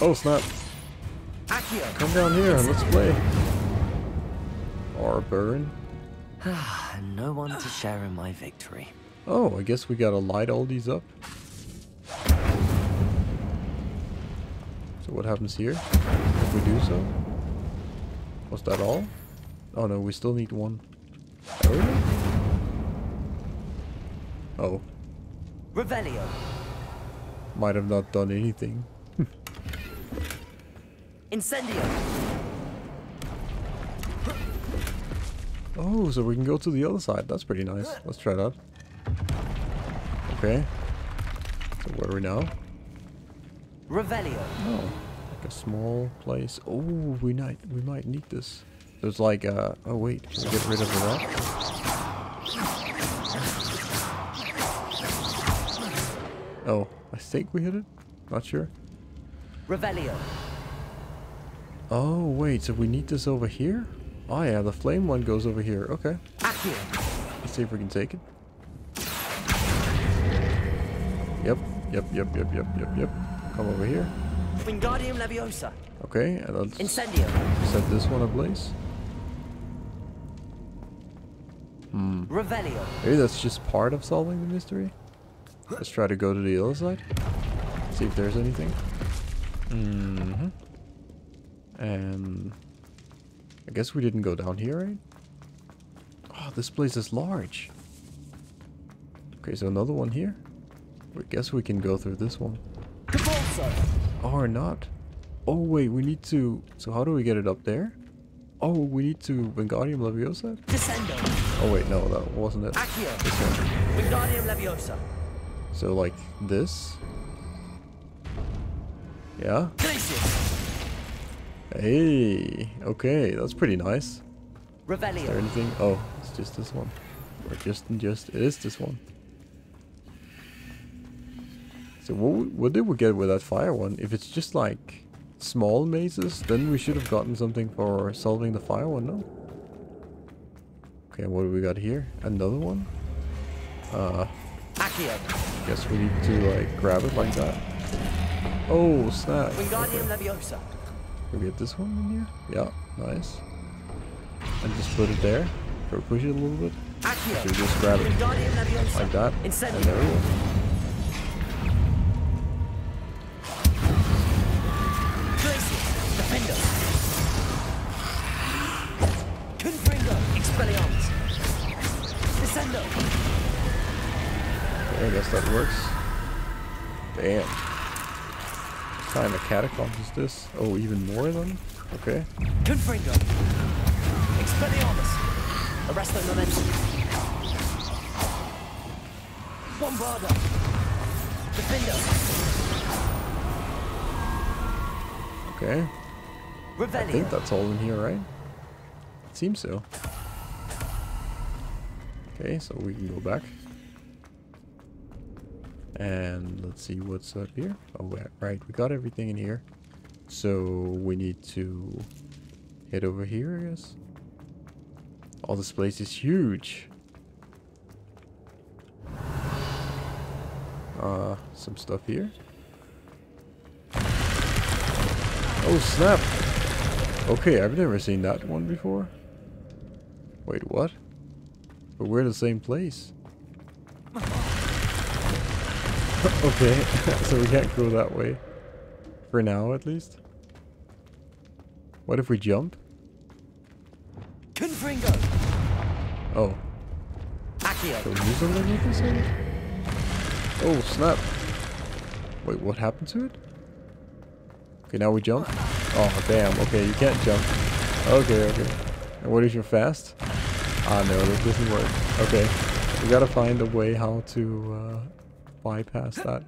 Oh snap! Accio. Come down here and let's play. Or burn. And no one to share in my victory. Oh, I guess we gotta light all these up. So what happens here if we do so? Was that all? Oh no, we still need one. Oh, Revelio. might have not done anything. Incendio. Oh, so we can go to the other side. That's pretty nice. Let's try that. Okay. So where are we now? Revelio. Oh, like a small place. Oh, we might need this. There's like oh wait, can we get rid of the rock? Oh, I think we hit it. Not sure. Revelio. Oh wait, so we need this over here? Oh yeah, the flame one goes over here. Okay. Accio. Let's see if we can take it. Yep. Come over here. Wingardium Leviosa. Okay, and let's Incendio. set this one ablaze. Revelio. Maybe that's just part of solving the mystery. Let's try to go to the other side. See if there's anything. And I guess we didn't go down here, right? Oh, this place is large. Okay, so another one here. I guess we can go through this one. Cabalso. Or not. Oh wait, we need to... So how do we get it up there? Oh, we need to Wingardium Leviosa? Descendo. Oh wait, no, that wasn't it. Accio. This one. Wingardium Leviosa. So like this? Yeah? Glacius. Hey, okay, that's pretty nice. Is there Revelio. anything? Oh, it's just this one. Or just it is this one. So what did we get with that fire one? If it's just like small mazes, then we should have gotten something for solving the fire one, no? Okay, what do we got here? Another one? Accio. Guess we need to like grab it like that. Oh, snap. Wingardium Leviosa. Can we get this one in here? Yeah, nice. And just put it there. Or push it a little bit. Accio. So we just grab it Wingardium Leviosa. like that. And Incendio. there we go. Glacius. Defendo. Confringo. Expelliarmus. Descendo. Okay, I guess that works. Damn. What kind of catacombs is this? Oh, even more of them? Okay. Confringo. Expelliarmus. Arresto Momentum. Bombarda. Defendo. Okay. I Revelio. think that's all in here, right? It seems so. Okay, so we can go back. And let's see what's up here. Oh, right, we got everything in here. So we need to head over here, I guess. Oh, this place is huge. Some stuff here. Oh, snap! Okay, I've never seen that one before. Wait, what? But we're the same place. Okay, so we can't go that way. For now, at least. What if we jump? Confringo. Oh. Accio. Can we do something with this one? Oh, snap. Wait, what happened to it? Okay, now we jump. Oh, damn. Okay, you can't jump. Okay. And what is your fast? Ah, no, that doesn't work. Okay. We gotta find a way how to bypass that.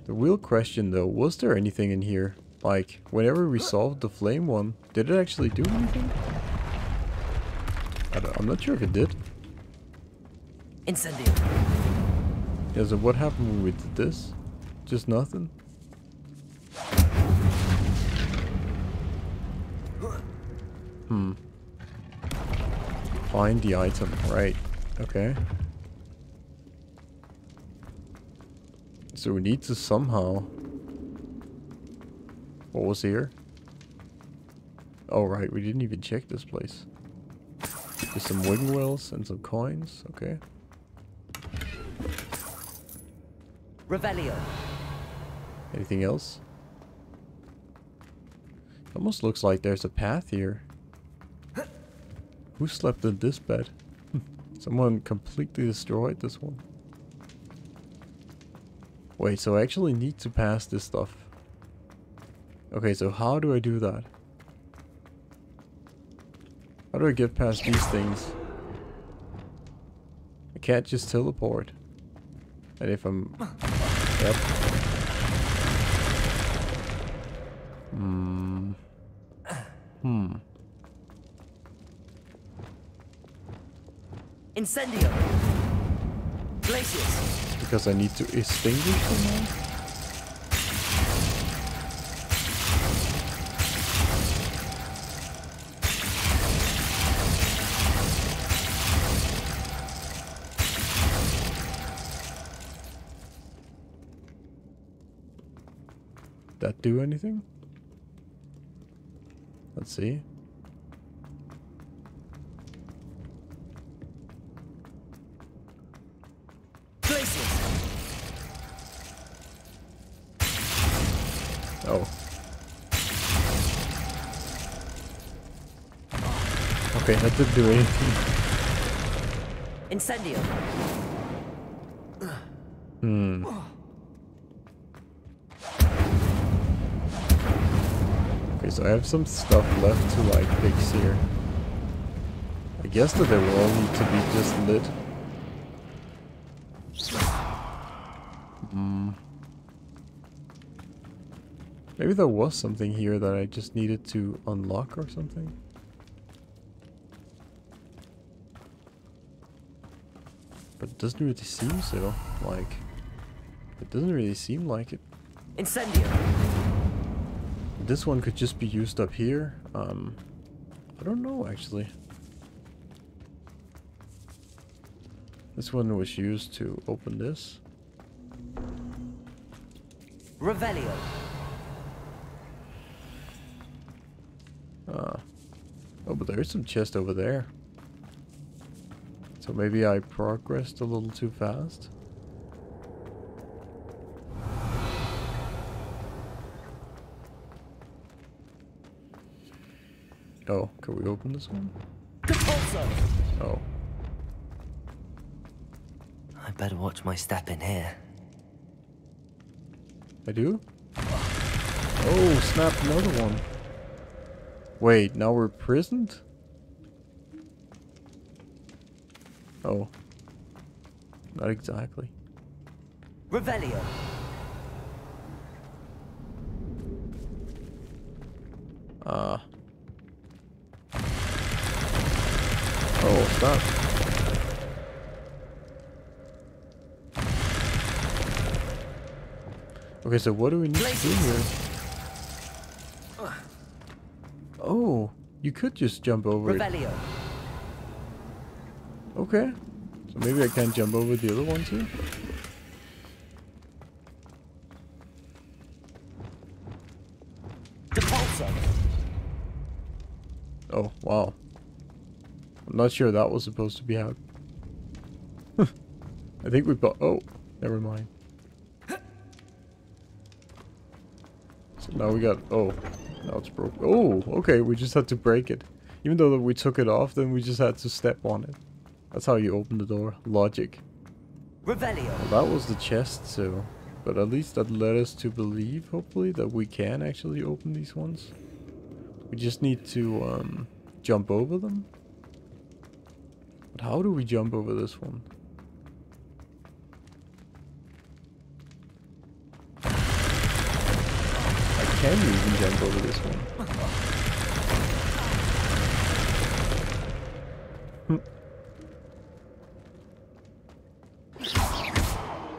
The real question though, was there anything in here? Like, whenever we solved the flame one, did it actually do anything? I'm not sure if it did. Incendio. Yeah, so what happened when we did this? Just nothing? Find the item, right. Okay. So we need to somehow... What was here? Oh right, we didn't even check this place. Just some wing wells and some coins, okay. Revelio. Anything else? Almost looks like there's a path here. Who slept in this bed? Someone completely destroyed this one. Wait, so I actually need to pass this stuff. Okay, so how do I do that? How do I get past these things? I can't just teleport. And if I'm... Yep. Incendio. Glacius. Because I need to extinguish them now? That do anything? Let's see. Oh. Okay, that didn't do anything. Incendio. Okay, so I have some stuff left to like fix here. I guess that they will all need to be just lit. Maybe there was something here that I just needed to unlock or something. But it doesn't really seem so. Like, it doesn't really seem like it. Incendio. This one could just be used up here. I don't know actually. This one was used to open this. Revelio. Oh, but there is some chest over there. So maybe I progressed a little too fast. Oh, can we open this one? Oh. I better watch my step in here. I do? Oh, snap, another one. Wait, now we're prisoned? Oh. Not exactly. Revelio. Oh, stop. Okay, so what do we need to do here? Oh, you could just jump over Revelio. it. Okay. So maybe I can't jump over the other one too? Oh, wow. I'm not sure that was supposed to be out. I think we bought... Oh, never mind. So now we got... Oh, now it's broke. Oh, okay, we just had to break it. Even though we took it off, then we just had to step on it. That's how you open the door. Logic. Revelio. Well, that was the chest, so... But at least that led us to believe, hopefully, that we can actually open these ones. We just need to jump over them. But how do we jump over this one? can you even jump over this one?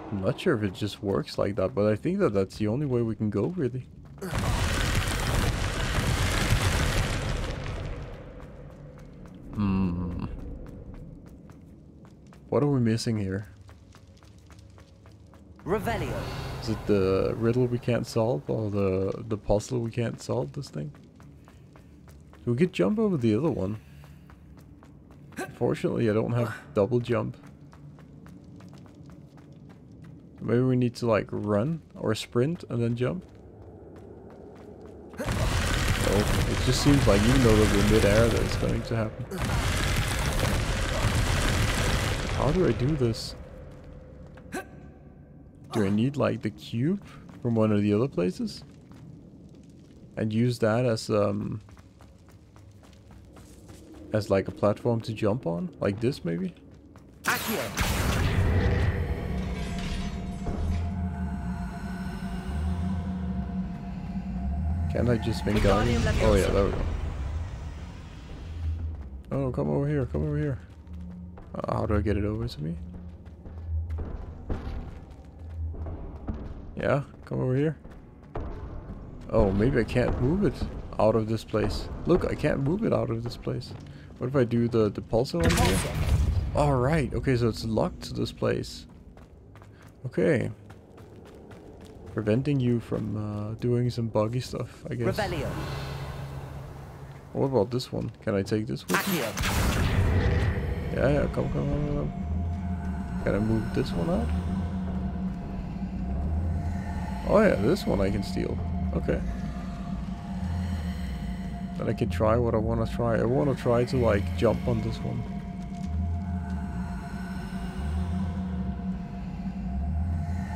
I'm not sure if it just works like that, but I think that that's the only way we can go, really. What are we missing here? Revelio. Is it the riddle we can't solve, or the puzzle we can't solve this thing? We could jump over the other one. Unfortunately, I don't have double jump. Maybe we need to like run or sprint and then jump. No, it just seems like even though we're mid-air that it's going to happen. How do I do this? Do I need like the cube from one of the other places? And use that as like a platform to jump on? Like this maybe? Can't I just Wingardium? Oh yeah, there we go. Oh, come over here, come over here. How do I get it over to me? Yeah, come over here. Oh, maybe I can't move it out of this place. Look, I can't move it out of this place. What if I do the pulsar on here? Alright, okay, so it's locked to this place. Okay. Preventing you from doing some buggy stuff, I guess. Revelio. What about this one? Can I take this with me? Yeah, come. Can I move this one out? Oh yeah, this one I can steal. Okay. Then I can try what I want to try. I want to try to like jump on this one.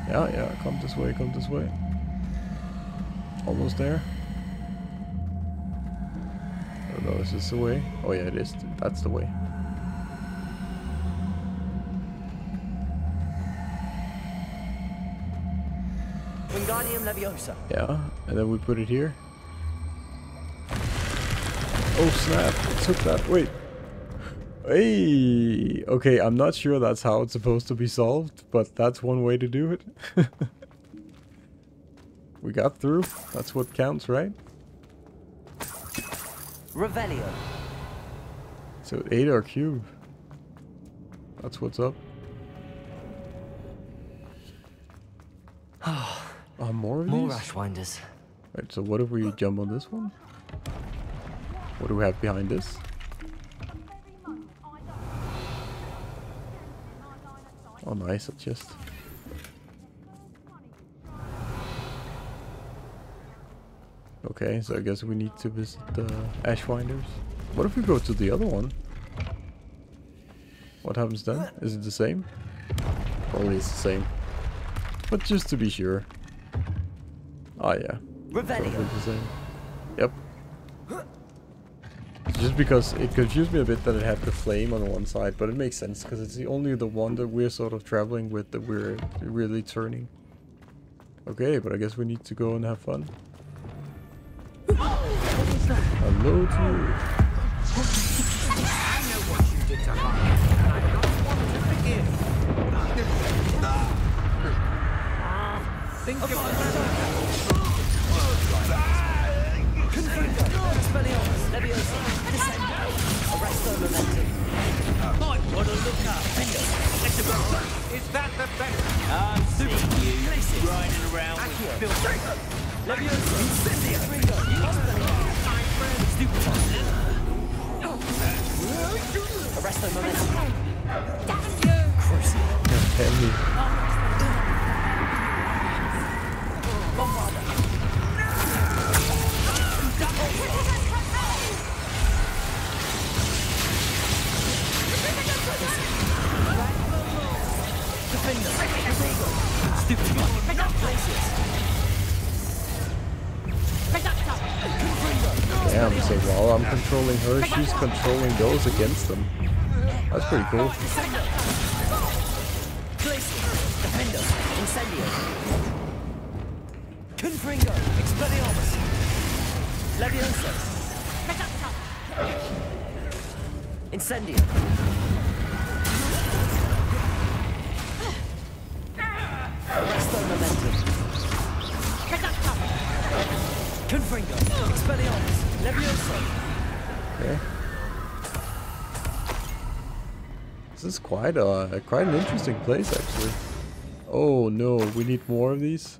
Yeah, come this way, come this way. Almost there. I don't know, is this the way? Oh yeah, it is. That's the way. Wingardium Leviosa. Yeah, and then we put it here. Oh snap, it took that. Wait. Hey! Okay, I'm not sure that's how it's supposed to be solved, but that's one way to do it. We got through. That's what counts, right? Revelio. So it ate our cube. That's what's up. More of More these? Ashwinders. Right, so what if we jump on this one? What do we have behind this? Oh nice, a chest. Okay, so I guess we need to visit the Ashwinders. What if we go to the other one? What happens then? Is it the same? Probably it's the same. But just to be sure. Oh yeah. Probably the same. Yep. Just because it confused me a bit that it had the flame on one side, but it makes sense because it's only the one that we're sort of traveling with that we're really turning. Okay, but I guess we need to go and have fun. Hello to you. I know what you did to her, and I'm not one to forgive. Think of Might want to look up. Is that the best? I'm seeing you riding around with filthy. Arresto momentum. Tell me. Damn, so while I'm controlling her, she's controlling those against them. That's pretty cool. Confringo. Expelliarmus. Levioso. Incendio. Arresto momentum. Confringo. Expelliarmus. Levioso. Okay. This is quite an interesting place actually. Oh no, we need more of these.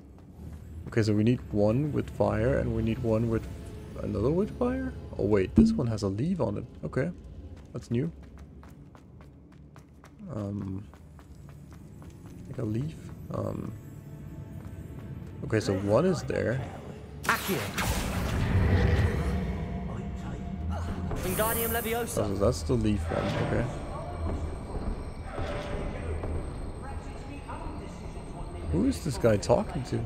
Okay, so we need one with fire and we need one with another with fire. Oh wait, this one has a leaf on it. Okay, that's new. Like a leaf. Okay, so one is there. Accio. Wingardium Leviosa. Oh, so that's the leaf one. Okay. Who is this guy talking to?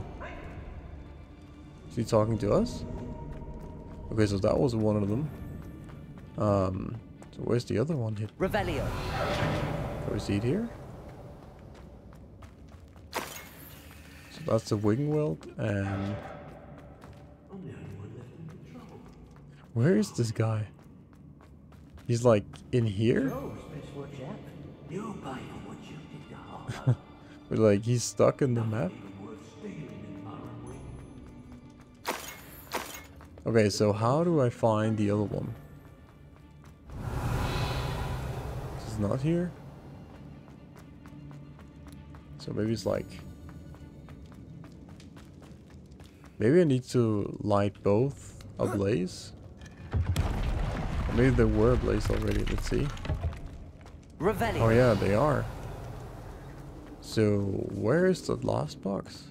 Is he talking to us? Okay, so that was one of them. So where's the other one hit? Revelio. Can we see it here? So that's the wing welt and... Where is this guy? He's like in here? But like he's stuck in the map? Okay, so how do I find the other one? This is not here. So maybe it's like... Maybe I need to light both ablaze? Or maybe they were ablaze already, let's see. Revelio. Oh yeah, they are. So where is the last box?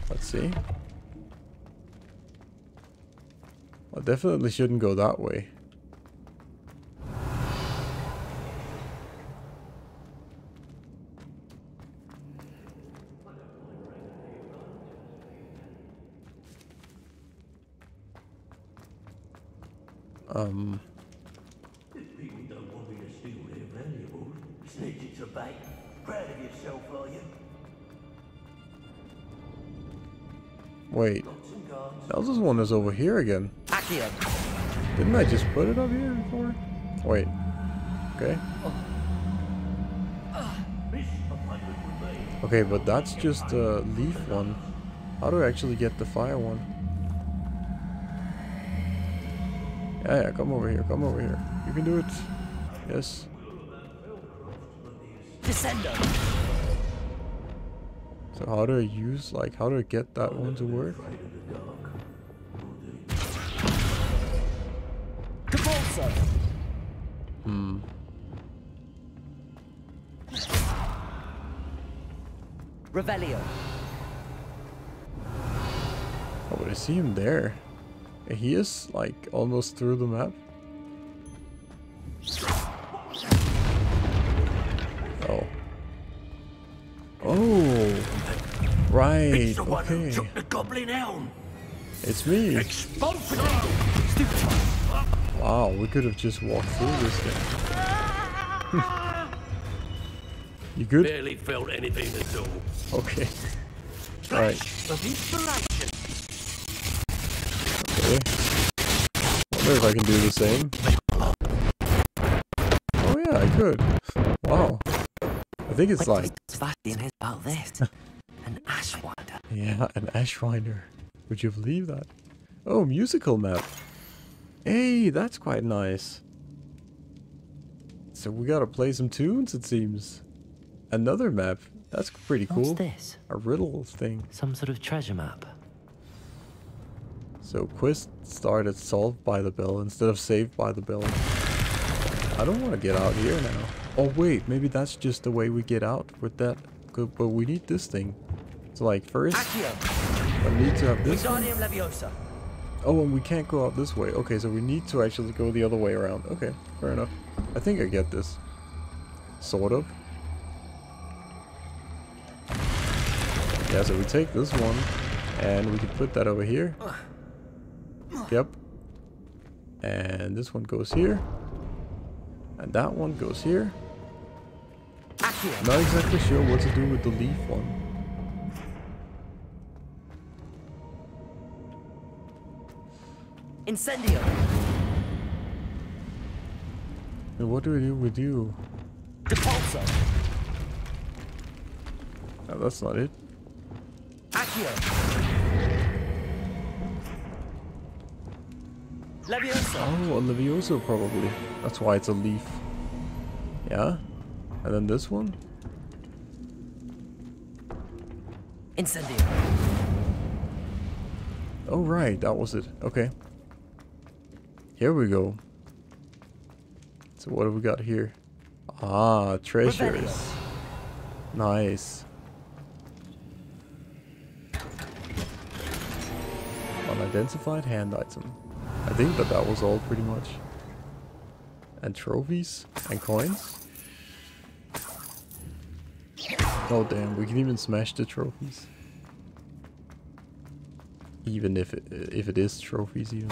Let's see. I definitely shouldn't go that way. People don't want me to steal their valuables. Snitch it to bait. Proud of yourself, are you? Wait. Now this one is over here again. Accio. Didn't I just put it up here before? Wait. Okay. Okay, but that's just the leaf one. How do I actually get the fire one? Yeah, come over here, come over here. You can do it. Yes. Descendo. So how do I use, like, how do I get that one to work? Capulso. Revelio. Oh, but I see him there. He is, like, almost through the map. Oh. Oh. Right. Okay. The goblin elm. It's me. Wow, we could have just walked through this thing. You good? Barely felt anything at all. Okay. Alright. Okay. Wonder if I can do the same. Oh yeah, I could. Wow. I think it's like... Sebastian is about this. An ashwinder. Yeah, an ashwinder. Would you believe that? Oh, musical map. Hey, that's quite nice. So we gotta play some tunes, it seems. Another map. That's pretty cool. What's this? A riddle thing. Some sort of treasure map. So quest started solved by the bell instead of saved by the bell. I don't want to get out here now. Oh wait, maybe that's just the way we get out with that. But we need this thing. So like first, I need to have this one. Wingardium Leviosa. Oh, and we can't go out this way. Okay, so we need to actually go the other way around. Okay, fair enough. I think I get this. Sort of. Yeah, so we take this one and we can put that over here. Yep. And this one goes here. And that one goes here. Accio. Not exactly sure what to do with the leaf one. Incendio. And what do we do with you? Depulso. Oh, that's not it. Accio. Levioso. Oh, a Levioso probably. That's why it's a leaf. Yeah? And then this one? Incendio. Oh right, that was it. Okay. Here we go. So what have we got here? Ah, treasures. Nice. Unidentified hand item. I think that was all pretty much. And trophies and coins. Oh damn, we can even smash the trophies. Even if it is trophies even.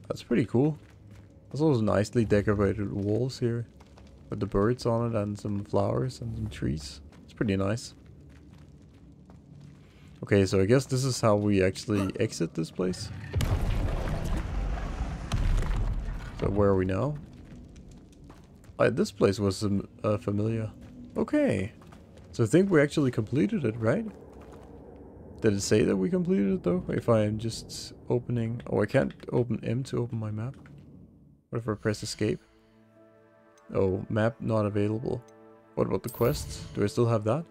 That's pretty cool. There's also nicely decorated walls here. With the birds on it and some flowers and some trees. It's pretty nice. Okay, so I guess this is how we actually exit this place. So where are we now? This place was familiar. Okay. So I think we actually completed it, right? Did it say that we completed it though? If I am just opening... Oh, I can't open M to open my map. What if I press escape? Oh, map not available. What about the quests? Do I still have that?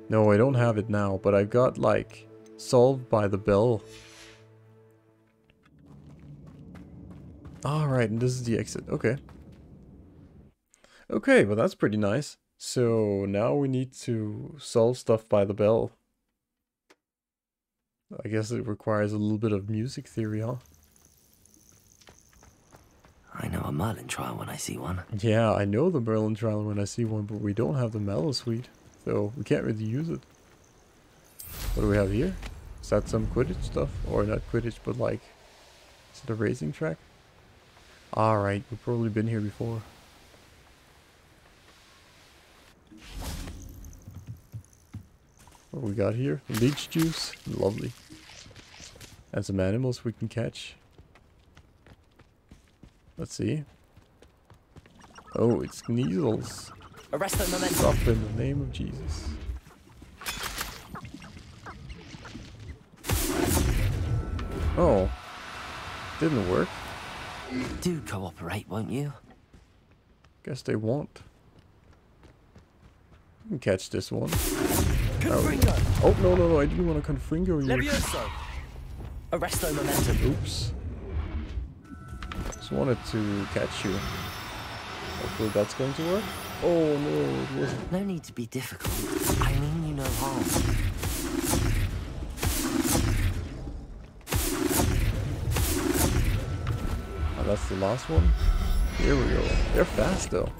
No, I don't have it now, but I've got like solved by the bell. Alright, and this is the exit. Okay. Okay, well that's pretty nice. So now we need to solve stuff by the bell. I guess it requires a little bit of music theory, huh? I know a Merlin trial when I see one. Yeah, I know the Merlin trial when I see one, but we don't have the Mallow Suite, so we can't really use it. What do we have here? Is that some Quidditch stuff? Or not Quidditch, but like... Is it a racing track? Alright, we've probably been here before. What we got here? Leech juice. Lovely. And some animals we can catch. Let's see. Oh, it's Sneasels. Arresto momentum. Stop in the name of Jesus. Oh. Didn't work. Do cooperate, won't you? Guess they won't. You can catch this one. Confringo. Oh, no, I didn't want to confringo you. Levioso. Arresto momentum. Oops. Just wanted to catch you. Hopefully that's going to work. Oh no, it wasn't. No need to be difficult. I mean you no harm. Oh, that's the last one. Here we go. They're fast though.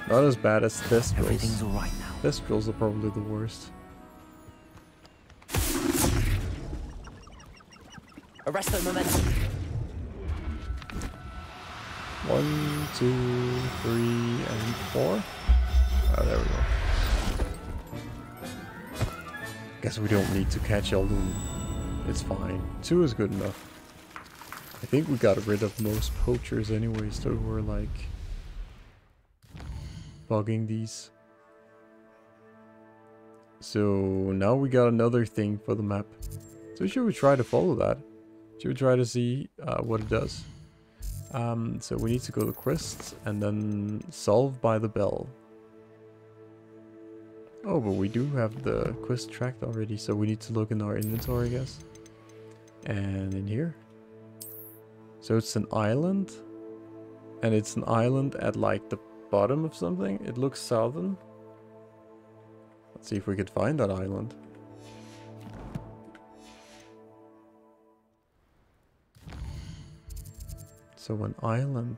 Not as bad as Thestrals. Everything's alright now. Thestrals are probably the worst. Arresto momentum. 1, 2, 3, and 4. Oh, there we go. Guess we don't need to catch all them. It's fine. 2 is good enough. I think we got rid of most poachers anyways that were like bugging these. So now we got another thing for the map. So should we try to follow that? Should we try to see what it does? So we need to go to quests and then solve by the bell. Oh, but we do have the quest tracked already, so we need to look in our inventory, I guess. And in here. So it's an island. And it's an island at like the bottom of something. It looks southern. Let's see if we could find that island. So an island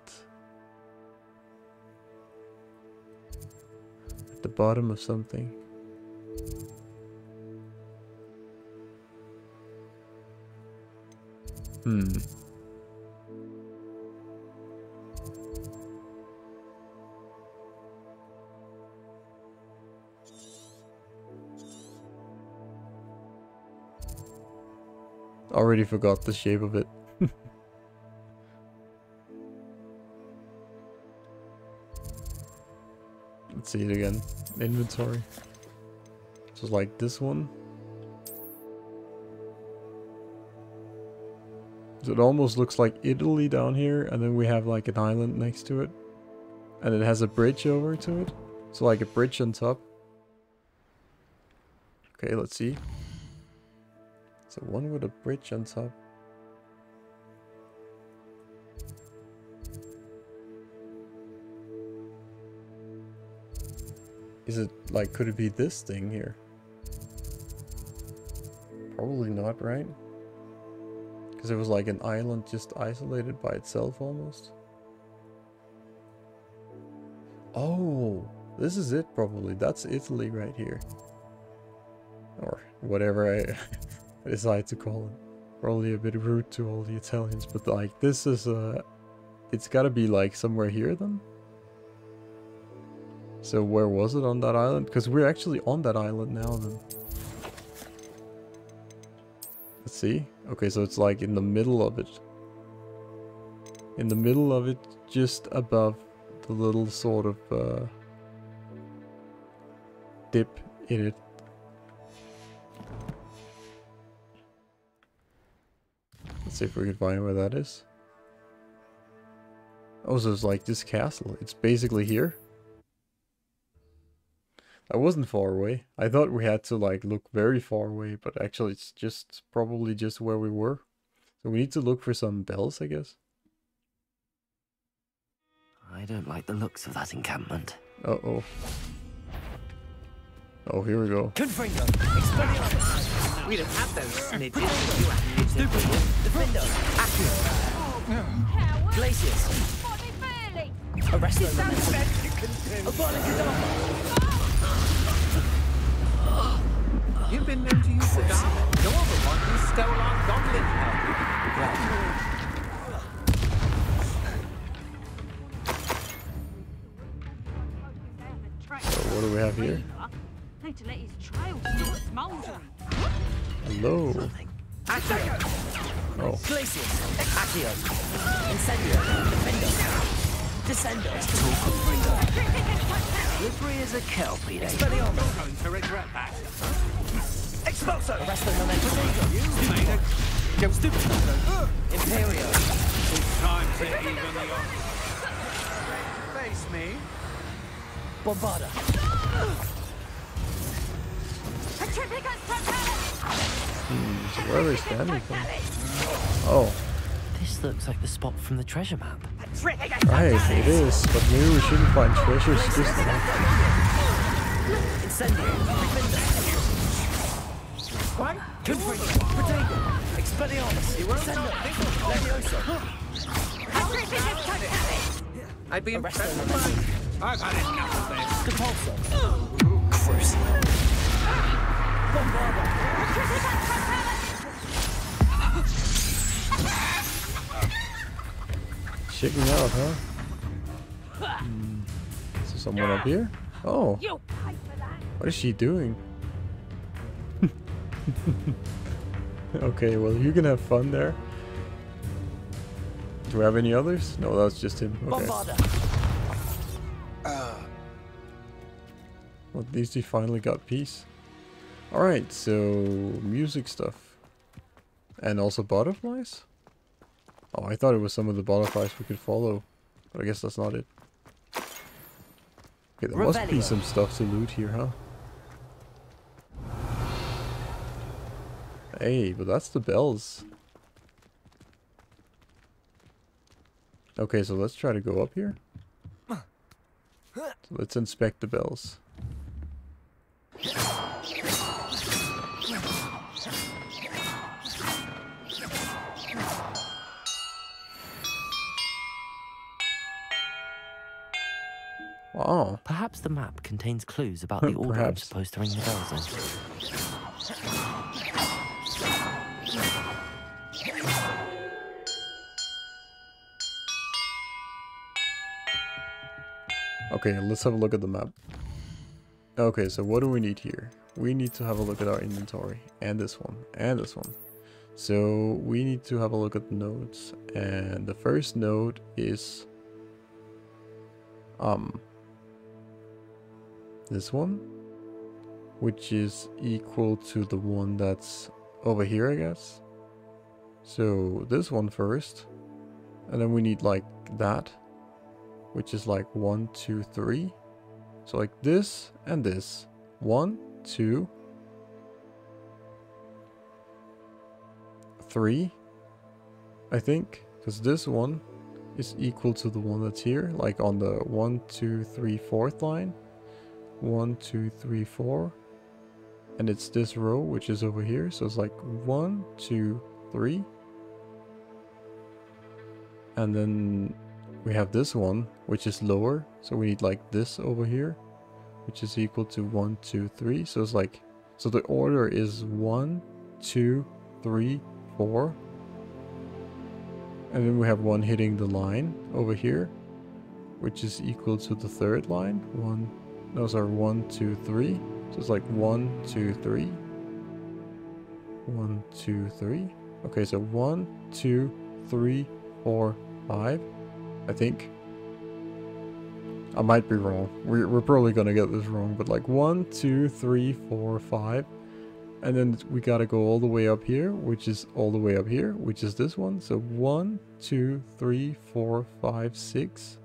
at the bottom of something. already forgot the shape of it. Let's see it again. Inventory. So like this one. So it almost looks like Italy down here, and then we have like an island next to it. And it has a bridge over to it. So like a bridge on top. Okay, let's see. So one with a bridge on top. Is it like, could it be this thing here? Probably not, right? Because it was like an island just isolated by itself almost. Oh, this is it probably. That's Italy right here. Or whatever I decide to call it. Probably a bit rude to all the Italians, but like this is it's gotta be like somewhere here then. So where was it on that island? Because we're actually on that island now then. Let's see. Okay, so it's like in the middle of it. In the middle of it, just above the little sort of dip in it. Let's see if we can find where that is. Oh, so it's like this castle. It's basically here. I wasn't far away. I thought we had to like look very far away, but actually it's just probably just where we were. So we need to look for some bells, I guess. I don't like the looks of that encampment. Uh-oh. Oh, here we go. Confringo! Expelliarmus! We'd have had those snitches. Stupid! Defendo! Accio! Glacius! Arrest the Memento! Abolicadabra! You've been known to use the dark. No other one who stole our goblin help. So what do we have here? Need to let his trail start smouldering. Hello. Oh. Glacius! Accio! Incendio! Defendo! Descendo! Slippery as a kelpie, eh? Expelliarmus! Going to regret that. Expulso! Arrest the Memento! You made it. Go stupid! Imperio! It's time to even the odds. Face me. Bombarda! So where are they standing from? Oh, This looks like the spot from the treasure map. right, it is. But maybe we shouldn't find treasures this time. Incendio! What? Confringo! Protego! Expelliarmus! Descendo! Levioso! I'd be Arrest impressed the with mine. I've had enough of this. Depulso! Curse! Bombarda! Checking out, huh? Is there someone up here? Oh, what is she doing? Okay, well, you can have fun there. Do we have any others? No, that's just him. Okay. Bombarda! Well, at least he finally got peace. Alright, so music stuff. And also butterflies? Oh, I thought it was some of the butterflies we could follow. But I guess that's not it. Okay, there must be some stuff to loot here, huh? Hey, but that's the bells. Okay, so let's try to go up here. So let's inspect the bells. Wow. Perhaps the map contains clues about the order I'm Perhaps. supposed to ring the bells in. Okay, let's have a look at the map. Okay, so what do we need here? We need to have a look at our inventory. And this one. And this one. So we need to have a look at the nodes, and the first node is this one, which is equal to the one that's over here, I guess. So this one first, and then we need like that, which is like 1, 2, 3. So like this and this. 1, 2, 3, I think, because this one is equal to the one that's here, like on the 1, 2, 3, 4th line. 1, 2, 3, 4, and it's this row which is over here, so it's like 1, 2, 3, and then we have this one which is lower, so we need like this over here, which is equal to 1, 2, 3. So it's like, so the order is 1, 2, 3, 4, and then we have one hitting the line over here, which is equal to the 3rd line. Those are 1, 2, 3. So it's like 1, 2, 3. 1, 2, 3. Okay, so 1, 2, 3, 4, 5. I think. I might be wrong. We're probably gonna get this wrong, but like 1, 2, 3, 4, 5. And then we gotta go all the way up here, which is all the way up here, which is this one. So 1, 2, 3, 4, 5, 6.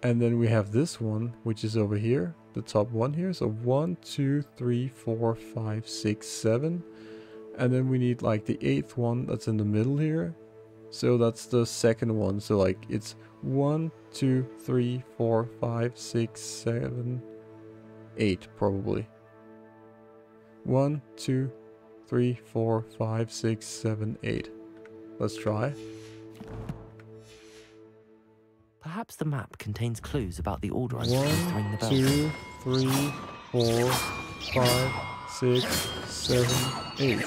And then we have this one, which is over here, the top one here. So 1, 2, 3, 4, 5, 6, 7. And then we need like the 8th one that's in the middle here. So that's the 2nd one. So like it's 1, 2, 3, 4, 5, 6, 7, 8 probably. 1, 2, 3, 4, 5, 6, 7, 8. Let's try. Perhaps the map contains clues about the order I'm supposed to ring the bell. 1, 2, 3, 4, 5, 6, 7, 8.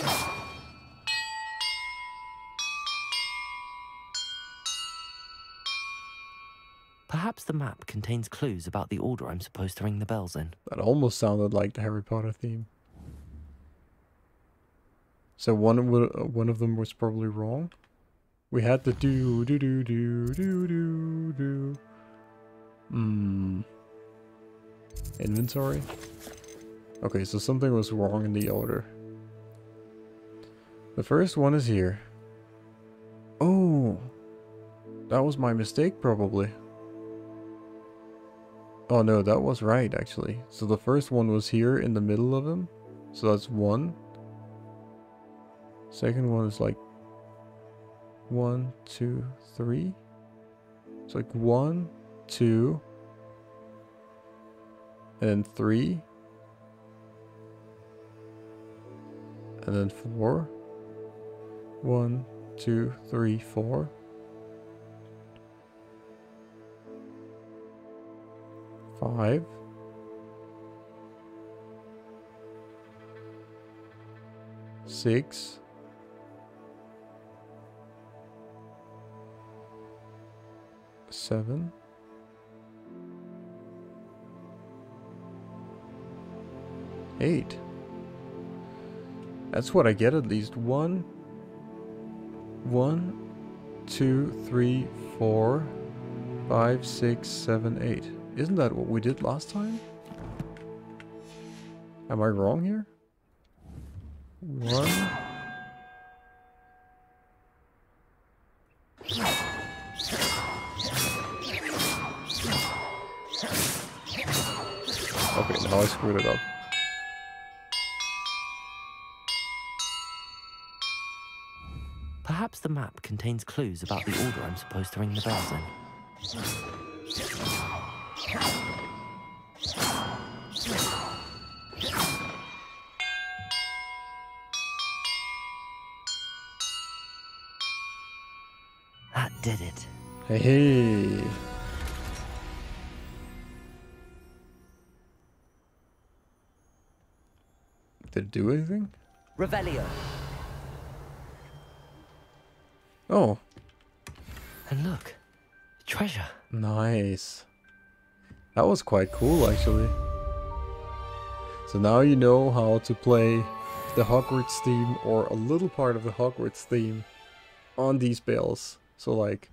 Perhaps the map contains clues about the order I'm supposed to ring the bells in. That almost sounded like the Harry Potter theme. So one of them was probably wrong. We had the do. Inventory. Okay, so something was wrong in the order. The first one is here. Oh, that was my mistake probably. Oh no, that was right actually. So the first one was here in the middle of them. So that's 1. Second one is like 1, 2, 3. It's like 1, 2, and then 3, and then 4. 1, 2, 3, 4. 5. 6. 7. 8. That's what I get at least. 1, 2, 3, 4, 5, 6, 7, 8. Isn't that what we did last time? Am I wrong here? 1. Okay, now I screwed it up. Perhaps the map contains clues about the order I'm supposed to ring the bells in. That did it. Hey. Did it do anything? Revelio. Oh, And look, treasure. nice. That was quite cool, actually. So now you know how to play the Hogwarts theme or a little part of the Hogwarts theme on these bells. So like...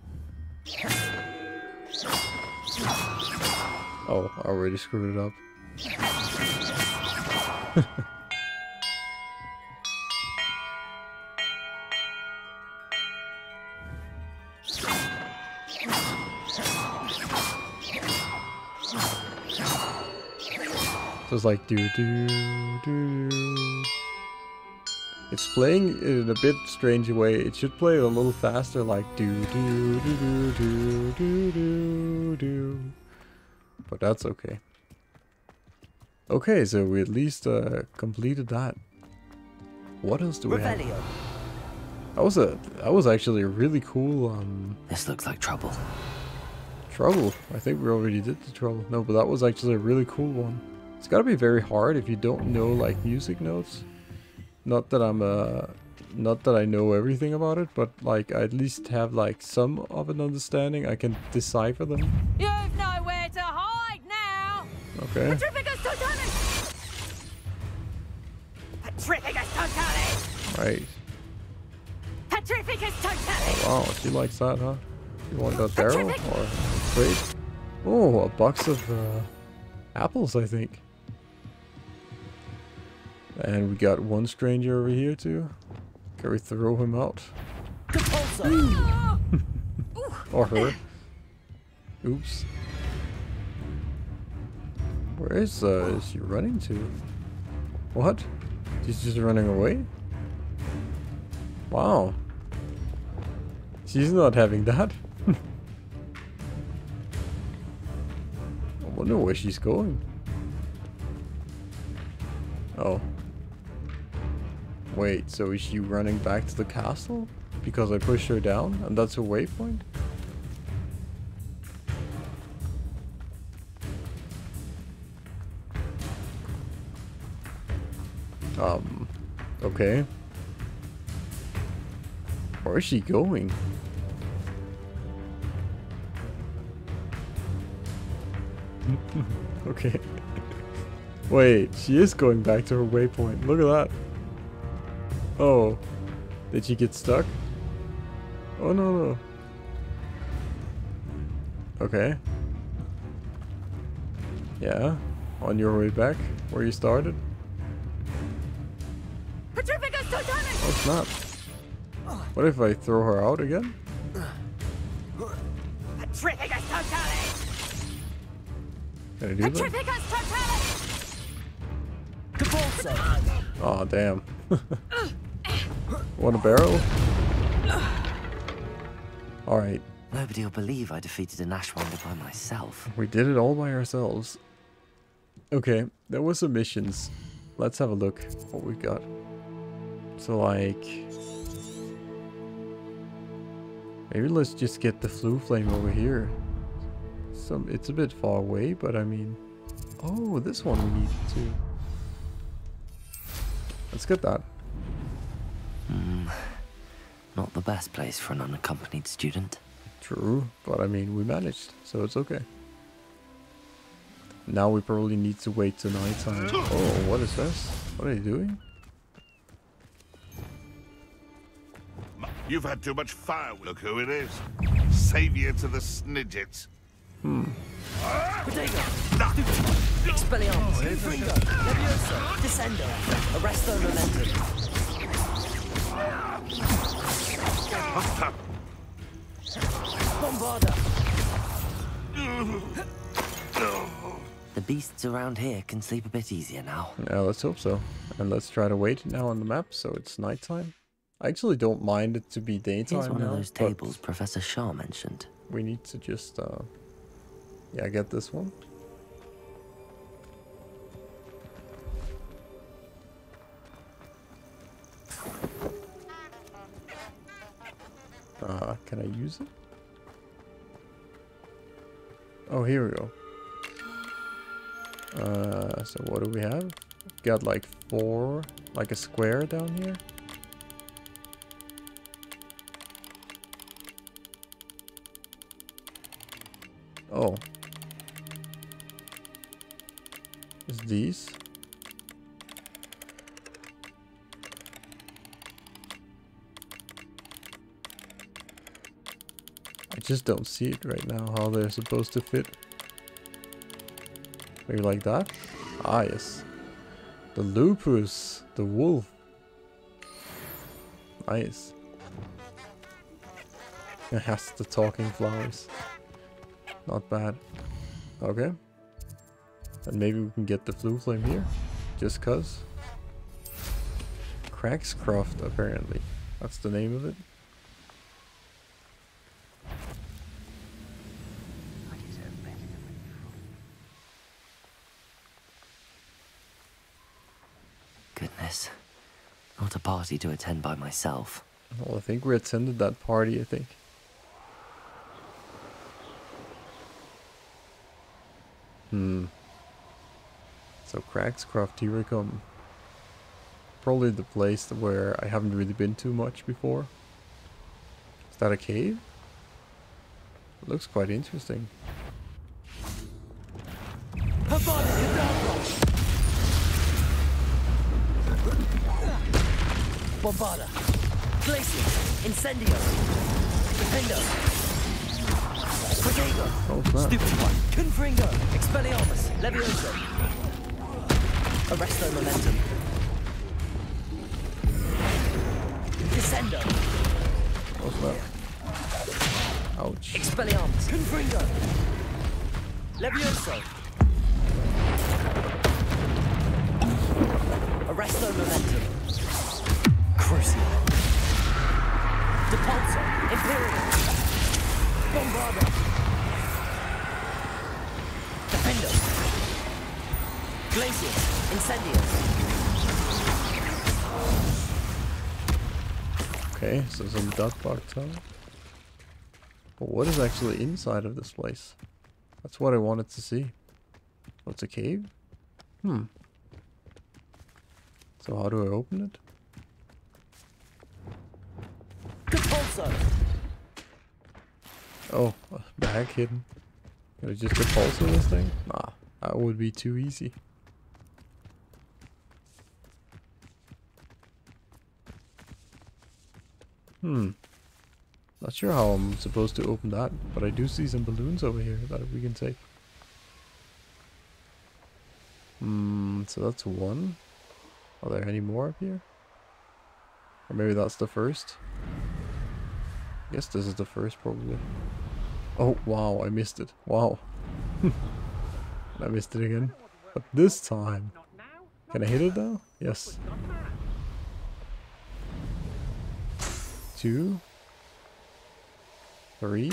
Oh, I already screwed it up. So it's like do do do. It's playing in a bit strange way. It should play a little faster, like do do do do do do do do. But that's okay. Okay, so we at least completed that. What else do we have? That was actually a really cool This looks like trouble. trouble. I think we already did the trouble. No, but that was actually a really cool one. It's gotta be very hard if you don't know like music notes. Not that I know everything about it, but like I at least have like some of an understanding. I can decipher them. You've nowhere to hide now. Okay. Petrificus totalis. Petrificus totalis. Right. Petrificus totalis. Wow, she likes that, huh? You want that barrel or crate? Oh, a box of apples, I think. And we got one stranger over here too. Can we throw him out? Or her? Oops. Where is she running to? What? She's just running away? Wow. She's not having that. I wonder where she's going. Oh. Wait, so is she running back to the castle? Because I pushed her down and that's a waypoint? Okay. Where is she going? Okay. Wait, she is going back to her waypoint. Look at that. Oh. Did she get stuck? Oh no. Okay. Yeah. On your way back where you started? Oh snap. What if I throw her out again? Can I do that? Oh damn. Want a barrel? Alright. Nobody will believe I defeated an Ashwander by myself. We did it all by ourselves. Okay, there were some missions. Let's have a look what we got. So like... Maybe let's just get the flu flame over here. It's a bit far away, but I mean... Oh, this one we need too. Let's get that. Not the best place for an unaccompanied student. True, but I mean, we managed, so it's okay. Now we probably need to wait till nighttime. Oh, what is this? What are you doing? You've had too much fire. Look who it is. Savior to the Snidgets. Expelliarmus, Fringo, Leviosa, Descendo, Arresto Momentum. Bombarda. The beasts around here can sleep a bit easier now. Yeah, let's hope so. And let's try to wait now on the map so it's nighttime. I actually don't mind it to be daytime. Here's one now, of those tables Professor Shah mentioned. We need to just, yeah, get this one. Can I use it? Oh, here we go. So what do we have? Got like 4, like a square down here. Oh. Is these? just don't see it right now, how they're supposed to fit. Maybe like that? Ah, yes. The lupus, the wolf. Nice. It has the talking flowers. Not bad. Okay. And maybe we can get the flue flame here. Just cuz. Crackscroft, apparently. That's the name of it. Goodness. Not a party to attend by myself. Well, I think we attended that party, I think. So Crackscroft, here we come. Probably the place where I haven't really been too much before. Is that a cave? It looks quite interesting. Bombarda, Glacius, Incendio, Defendo, Protego, Oh, snap. Stupefy, Confringo, Expelliarmus, Levioso, Arresto Momentum, Descendo, Oh, snap. Ouch. Expelliarmus, Confringo, Levioso, Arresto Momentum, Crucio, Depulso, Imperial, Bombarda, Defendo, Glacius, Incendio. Okay, so some duck bug tower. But what is actually inside of this place? That's what I wanted to see. What's a cave? So how do I open it? Depulso, Oh, a bag hidden. Can I just Depulso this thing? Nah, that would be too easy. Not sure how I'm supposed to open that, but I do see some balloons over here that we can take. So that's one. Are there any more up here? Or maybe that's the first? I guess this is the first, probably. Oh, wow, I missed it. Wow. I missed it again. But this time... Can I hit it now? Yes. 2, 3,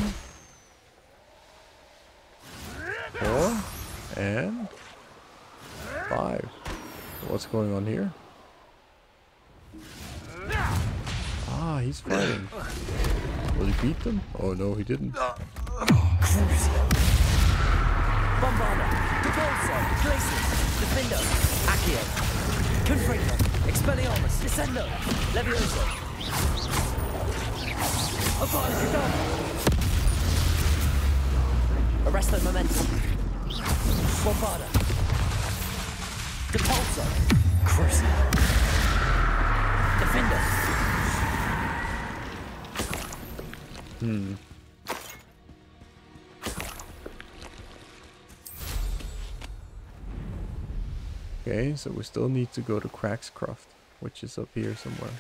4, and 5. What's going on here? Ah, he's fighting. Will he beat them? Oh no, he didn't. Crucio, Bombarda, Depulso, Glacius, Defendo, Accio, Confringo, Expelliarmus, Descendo, Levioso, Avada, Arresto Momentum, Bombarda, Depulso, Crucio, Defender. Okay, so we still need to go to Crackscroft, which is up here somewhere.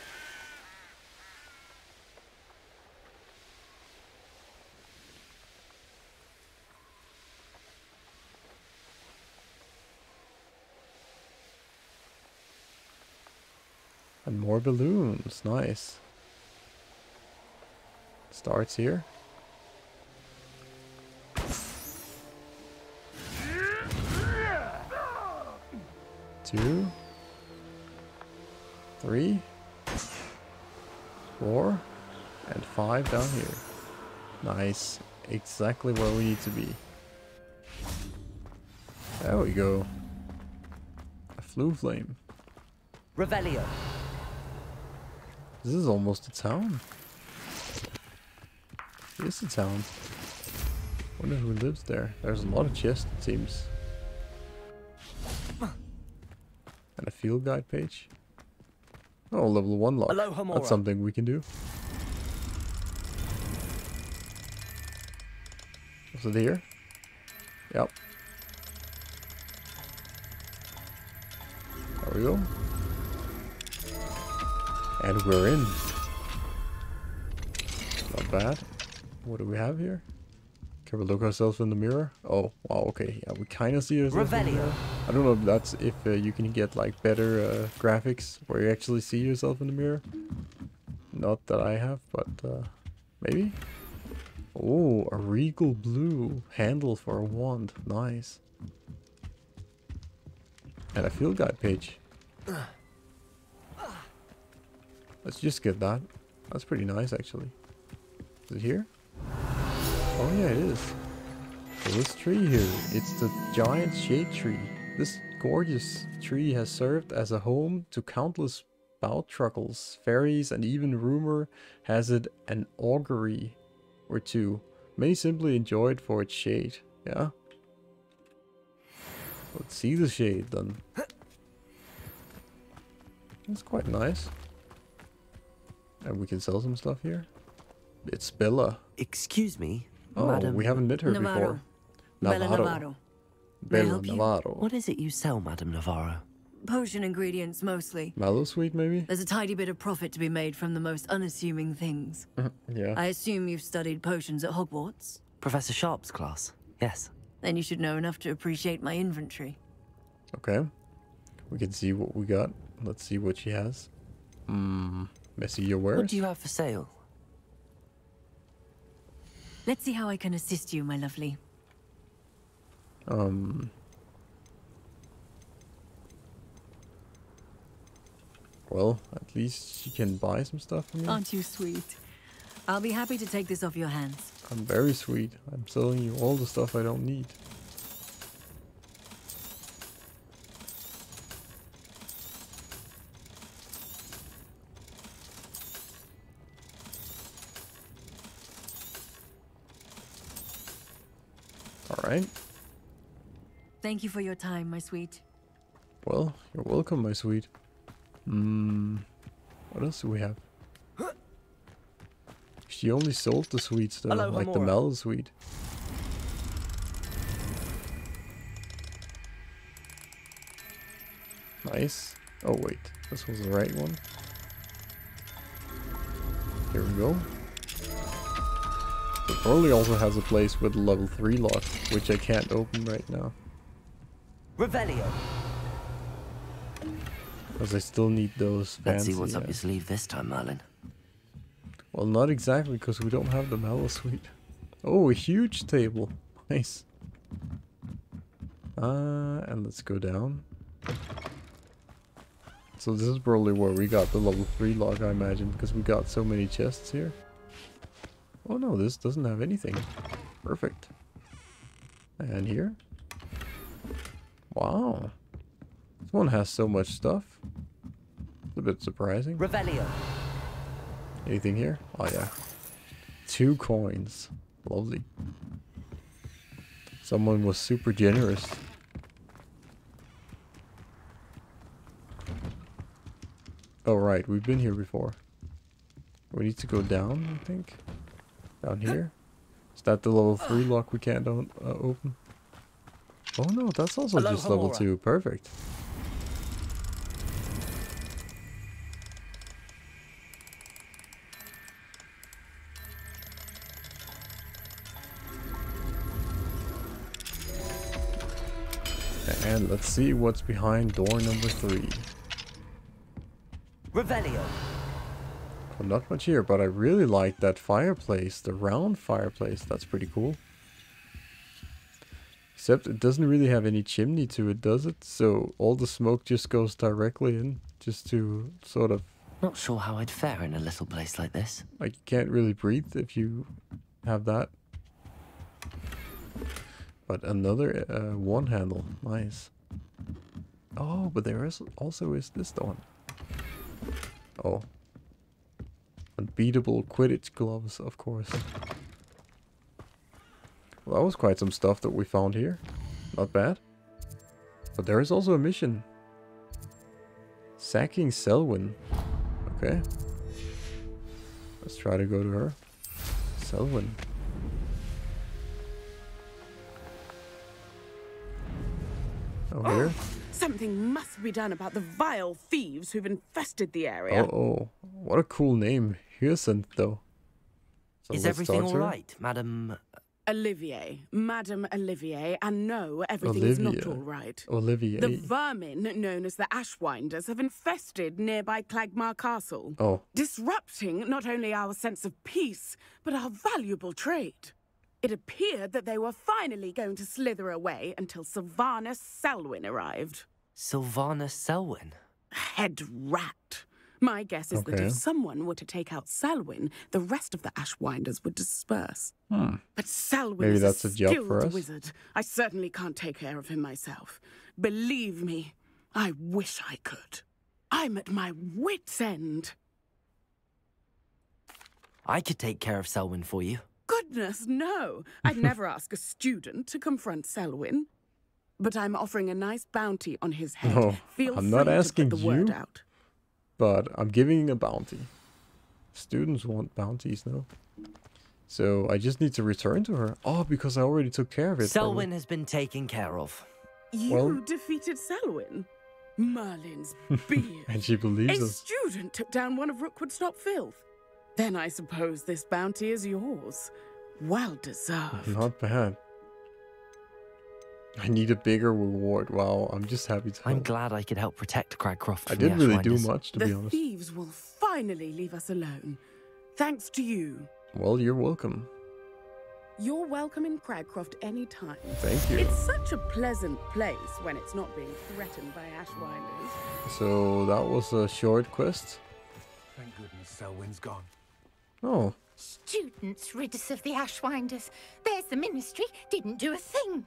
And more balloons, nice. Starts here. Two, 3, 4, and 5 down here. Nice. Exactly where we need to be. There we go. A flue flame. Revelio. This is almost a town. It is a town. Wonder who lives there. There's a lot of chests, it seems. And a field guide page. Oh, level 1 lock. Aloha Mora. That's something we can do. Was it here? Yep. There we go. And we're in. Not bad. What do we have here? Can we look ourselves in the mirror? Oh, wow, okay. Yeah, we kind of see ourselves in the mirror. I don't know if that's if you can get like better graphics where you actually see yourself in the mirror. Not that I have, but maybe? Oh, a regal blue handle for a wand. Nice. And a field guide page. Let's just get that. That's pretty nice, actually. Is it here? Oh yeah, it is. So this tree here, it's the giant shade tree. This gorgeous tree has served as a home to countless bout truckles, fairies, and even rumor has it an augury or two. Many simply enjoy it for its shade. Yeah. Let's see the shade then. It's quite nice. And we can sell some stuff here. It's Bella. Excuse me, Oh, Madam. we haven't met her before. Bella Navarro. May I Bella help you? Navarro. What is it you sell, Madam Navarro? Potion ingredients mostly. Mallow sweet, maybe? There's a tidy bit of profit to be made from the most unassuming things. Yeah. I assume you've studied potions at Hogwarts? Professor Sharp's class, yes. Then you should know enough to appreciate my inventory. Okay. We can see what we got. Let's see what she has. Messy your wares. What do you have for sale? Let's see how I can assist you, my lovely. Well, at least she can buy some stuff from me. Aren't you sweet? I'll be happy to take this off your hands. I'm very sweet. I'm selling you all the stuff I don't need. Alright. Thank you for your time, my sweet. Well, you're welcome, my sweet. What else do we have? She only sold the sweets though, Hello, like the Hamura. mellow sweet. Nice. Oh wait, this was the right one. Here we go. So Burley also has a place with a level 3 lock, which I can't open right now. Revelio. Because I still need those fancy... Let's see what's up your sleeve this time, Merlin. Well, not exactly, because we don't have the mellow suite. Oh, a huge table. Nice. And let's go down. So this is probably where we got the level 3 log, I imagine, because we got so many chests here. Oh no, this doesn't have anything. Perfect. And here? Wow. This one has so much stuff. It's a bit surprising. Revelio. Anything here? Oh yeah. 2 coins. Lovely. Someone was super generous. Oh right, we've been here before. We need to go down, I think. Down here. Is that the level 3 lock we can't open? Oh no, that's also Hello, just level Hamura. 2. Perfect. And let's see what's behind door number 3. Revelio. Well, not much here, but I really like that fireplace, the round fireplace. That's pretty cool. Except it doesn't really have any chimney to it, does it? So all the smoke just goes directly in, just to sort of... Not sure how I'd fare in a little place like this. Like, you can't really breathe if you have that. But another one handle. Nice. Oh, but there is also is this one. Oh. Unbeatable Quidditch gloves, of course. Well, that was quite some stuff that we found here. Not bad. But there is also a mission. Sacking Selwyn. Okay. Let's try to go to her. Selwyn. Oh, here? Something must be done about the vile thieves who've infested the area. Oh, what a cool name. Hyacinth, though. So Is let's everything talk to all her. right, Madam? Olivier, Madame Olivier, and no, everything is not all right. Olivier. The vermin known as the Ashwinders have infested nearby Clagmar Castle, disrupting not only our sense of peace, but our valuable trade. It appeared that they were finally going to slither away until Sylvanus Selwyn arrived. Sylvanus Selwyn? Head rat. My guess is that Okay. if someone were to take out Selwyn, the rest of the Ashwinders would disperse. But Selwyn Maybe is that's a a job skilled for us. wizard. I certainly can't take care of him myself. Believe me, I wish I could. I'm at my wit's end. I could take care of Selwyn for you. Goodness, no. I'd never ask a student to confront Selwyn. But I'm offering a nice bounty on his head. No, Feel I'm free not to asking put the word you. out. But I'm giving a bounty. Students want bounties, no? So I just need to return to her. Oh, because I already took care of it. Selwyn has been taken care of. You defeated Selwyn? Merlin's beard. And she believes A us. student took down one of Rookwood's top filth. Then I suppose this bounty is yours. Well deserved. Not bad. I need a bigger reward. Wow, I'm just happy to help. I'm glad I could help protect Cragcroft I from the didn't really do Ashwinders. much, to be The honest. thieves will finally leave us alone. Thanks to you. Well, you're welcome. You're welcome in Cragcroft anytime. Thank you. It's such a pleasant place when it's not being threatened by Ashwinders. So that was a short quest. Thank goodness Selwyn's gone. Oh, Students rid us of the Ashwinders. There's the ministry. Didn't do a thing.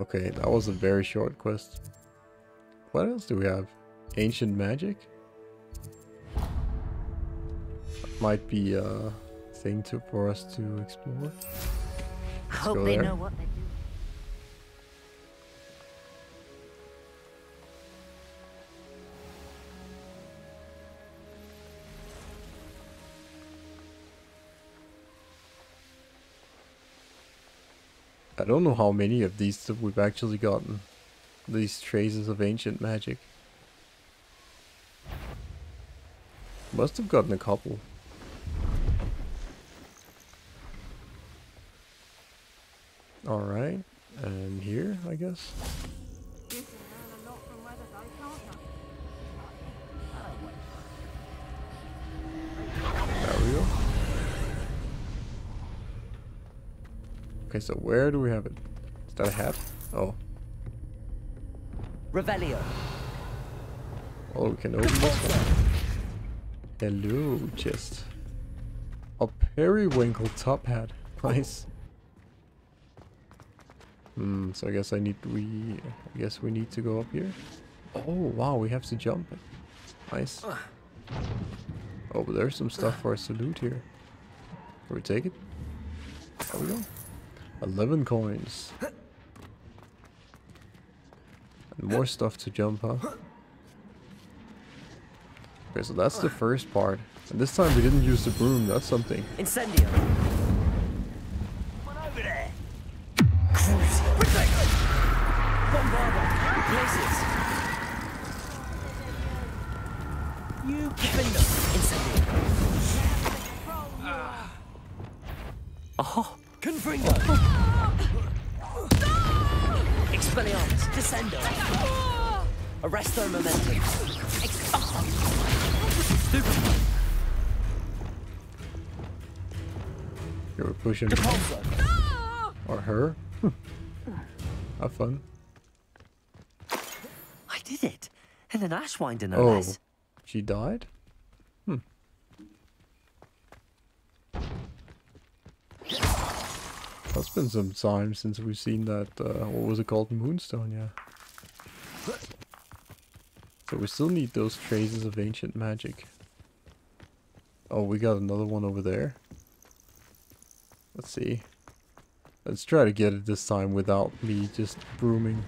okay, that was a very short quest. What else do we have? Ancient magic? That might be a thing for us to explore. I hope go they there. know what they're doing. I don't know how many of these that we've actually gotten. These traces of ancient magic. Must have gotten a couple. Alright, and here, I guess. There we go. Okay, so where do we have it? Is that a hat? Oh. Revelio. Oh, we can open this one. Hello, chest. A periwinkle top hat. Nice. So I guess I need we need to go up here. Oh wow, we have to jump. Nice. Oh, but there's some stuff for us to loot here. Can we take it? There we go. 11 coins. And more stuff to jump, huh? Okay, so that's the first part. And this time we didn't use the broom, that's something. Incendio. One over there. Crucial. Bombarda. Places. You defender. Incendio. Oh. Confringo. Expelliarmus. Descendo. Arresto momentum. Stupid. You were pushing me. Or her. Have fun. I did it. And an Ashwinder, no Oh, less. she died? It's been some time since we've seen that, what was it called? Moonstone, yeah. So we still need those traces of ancient magic. Oh, we got another one over there. Let's see. Let's try to get it this time without me just brooming.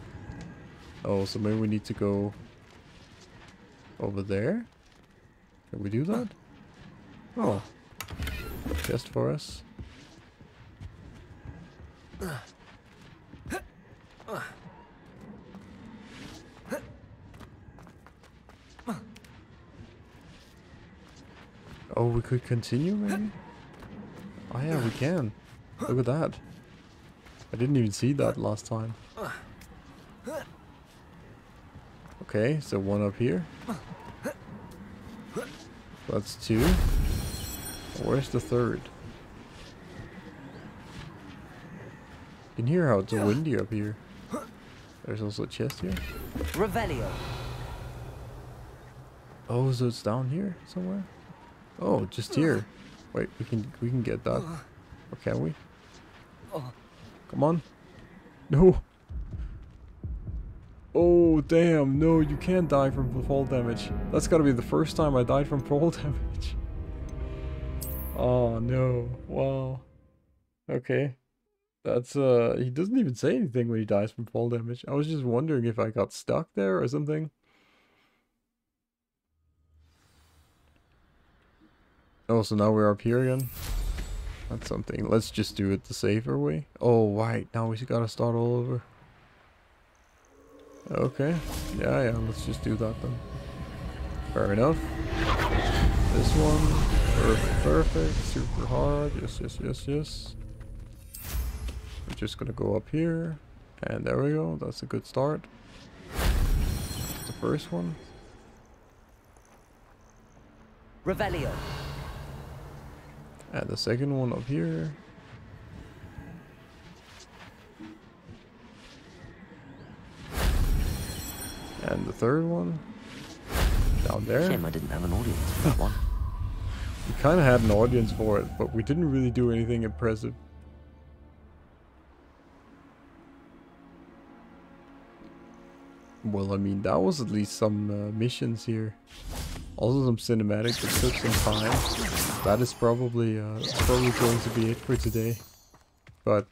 Oh, so maybe we need to go over there? Can we do that? Oh. Just for us. Oh, we could continue maybe? Oh yeah, we can. Look at that. I didn't even see that last time. Okay, so one up here. That's two. Where's the third? You can hear how it's windy up here. There's also a chest here. Revelio. Oh, so it's down here somewhere? Oh, just here. Wait, we can get that. Or can we? Come on. No. Oh, damn. No, you can't die from fall damage. That's gotta be the first time I died from fall damage. Oh, no. Wow. Okay. That's, he doesn't even say anything when he dies from fall damage. I was just wondering if I got stuck there or something. Oh, so now we're up here again. That's something. Let's just do it the safer way. Oh, right. Now we gotta start all over. Okay. Yeah, let's just do that then. Fair enough. This one. Perfect. Super hard. Yes. We're just gonna go up here. And there we go. That's a good start. The first one. Revelio. And the second one up here. And the third one. Down there. Shame I didn't have an audience for that one. We kind of had an audience for it, but we didn't really do anything impressive. Well, I mean, that was at least some missions here. Also some cinematics that took some time. That is probably going to be it for today. But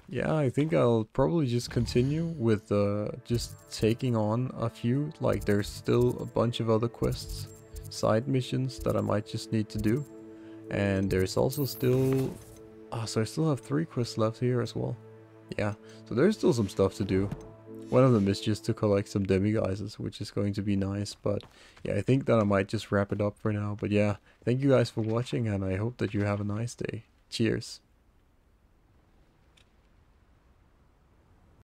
yeah, I think I'll probably just continue with just taking on a few. Like, there's still a bunch of other quests, side missions that I might just need to do. And there's also still... Oh, so I still have 3 quests left here as well. Yeah, so there's still some stuff to do. One of them is just to collect some demiguises, which is going to be nice. But yeah, I think that I might just wrap it up for now. But yeah, thank you guys for watching, and I hope that you have a nice day. Cheers.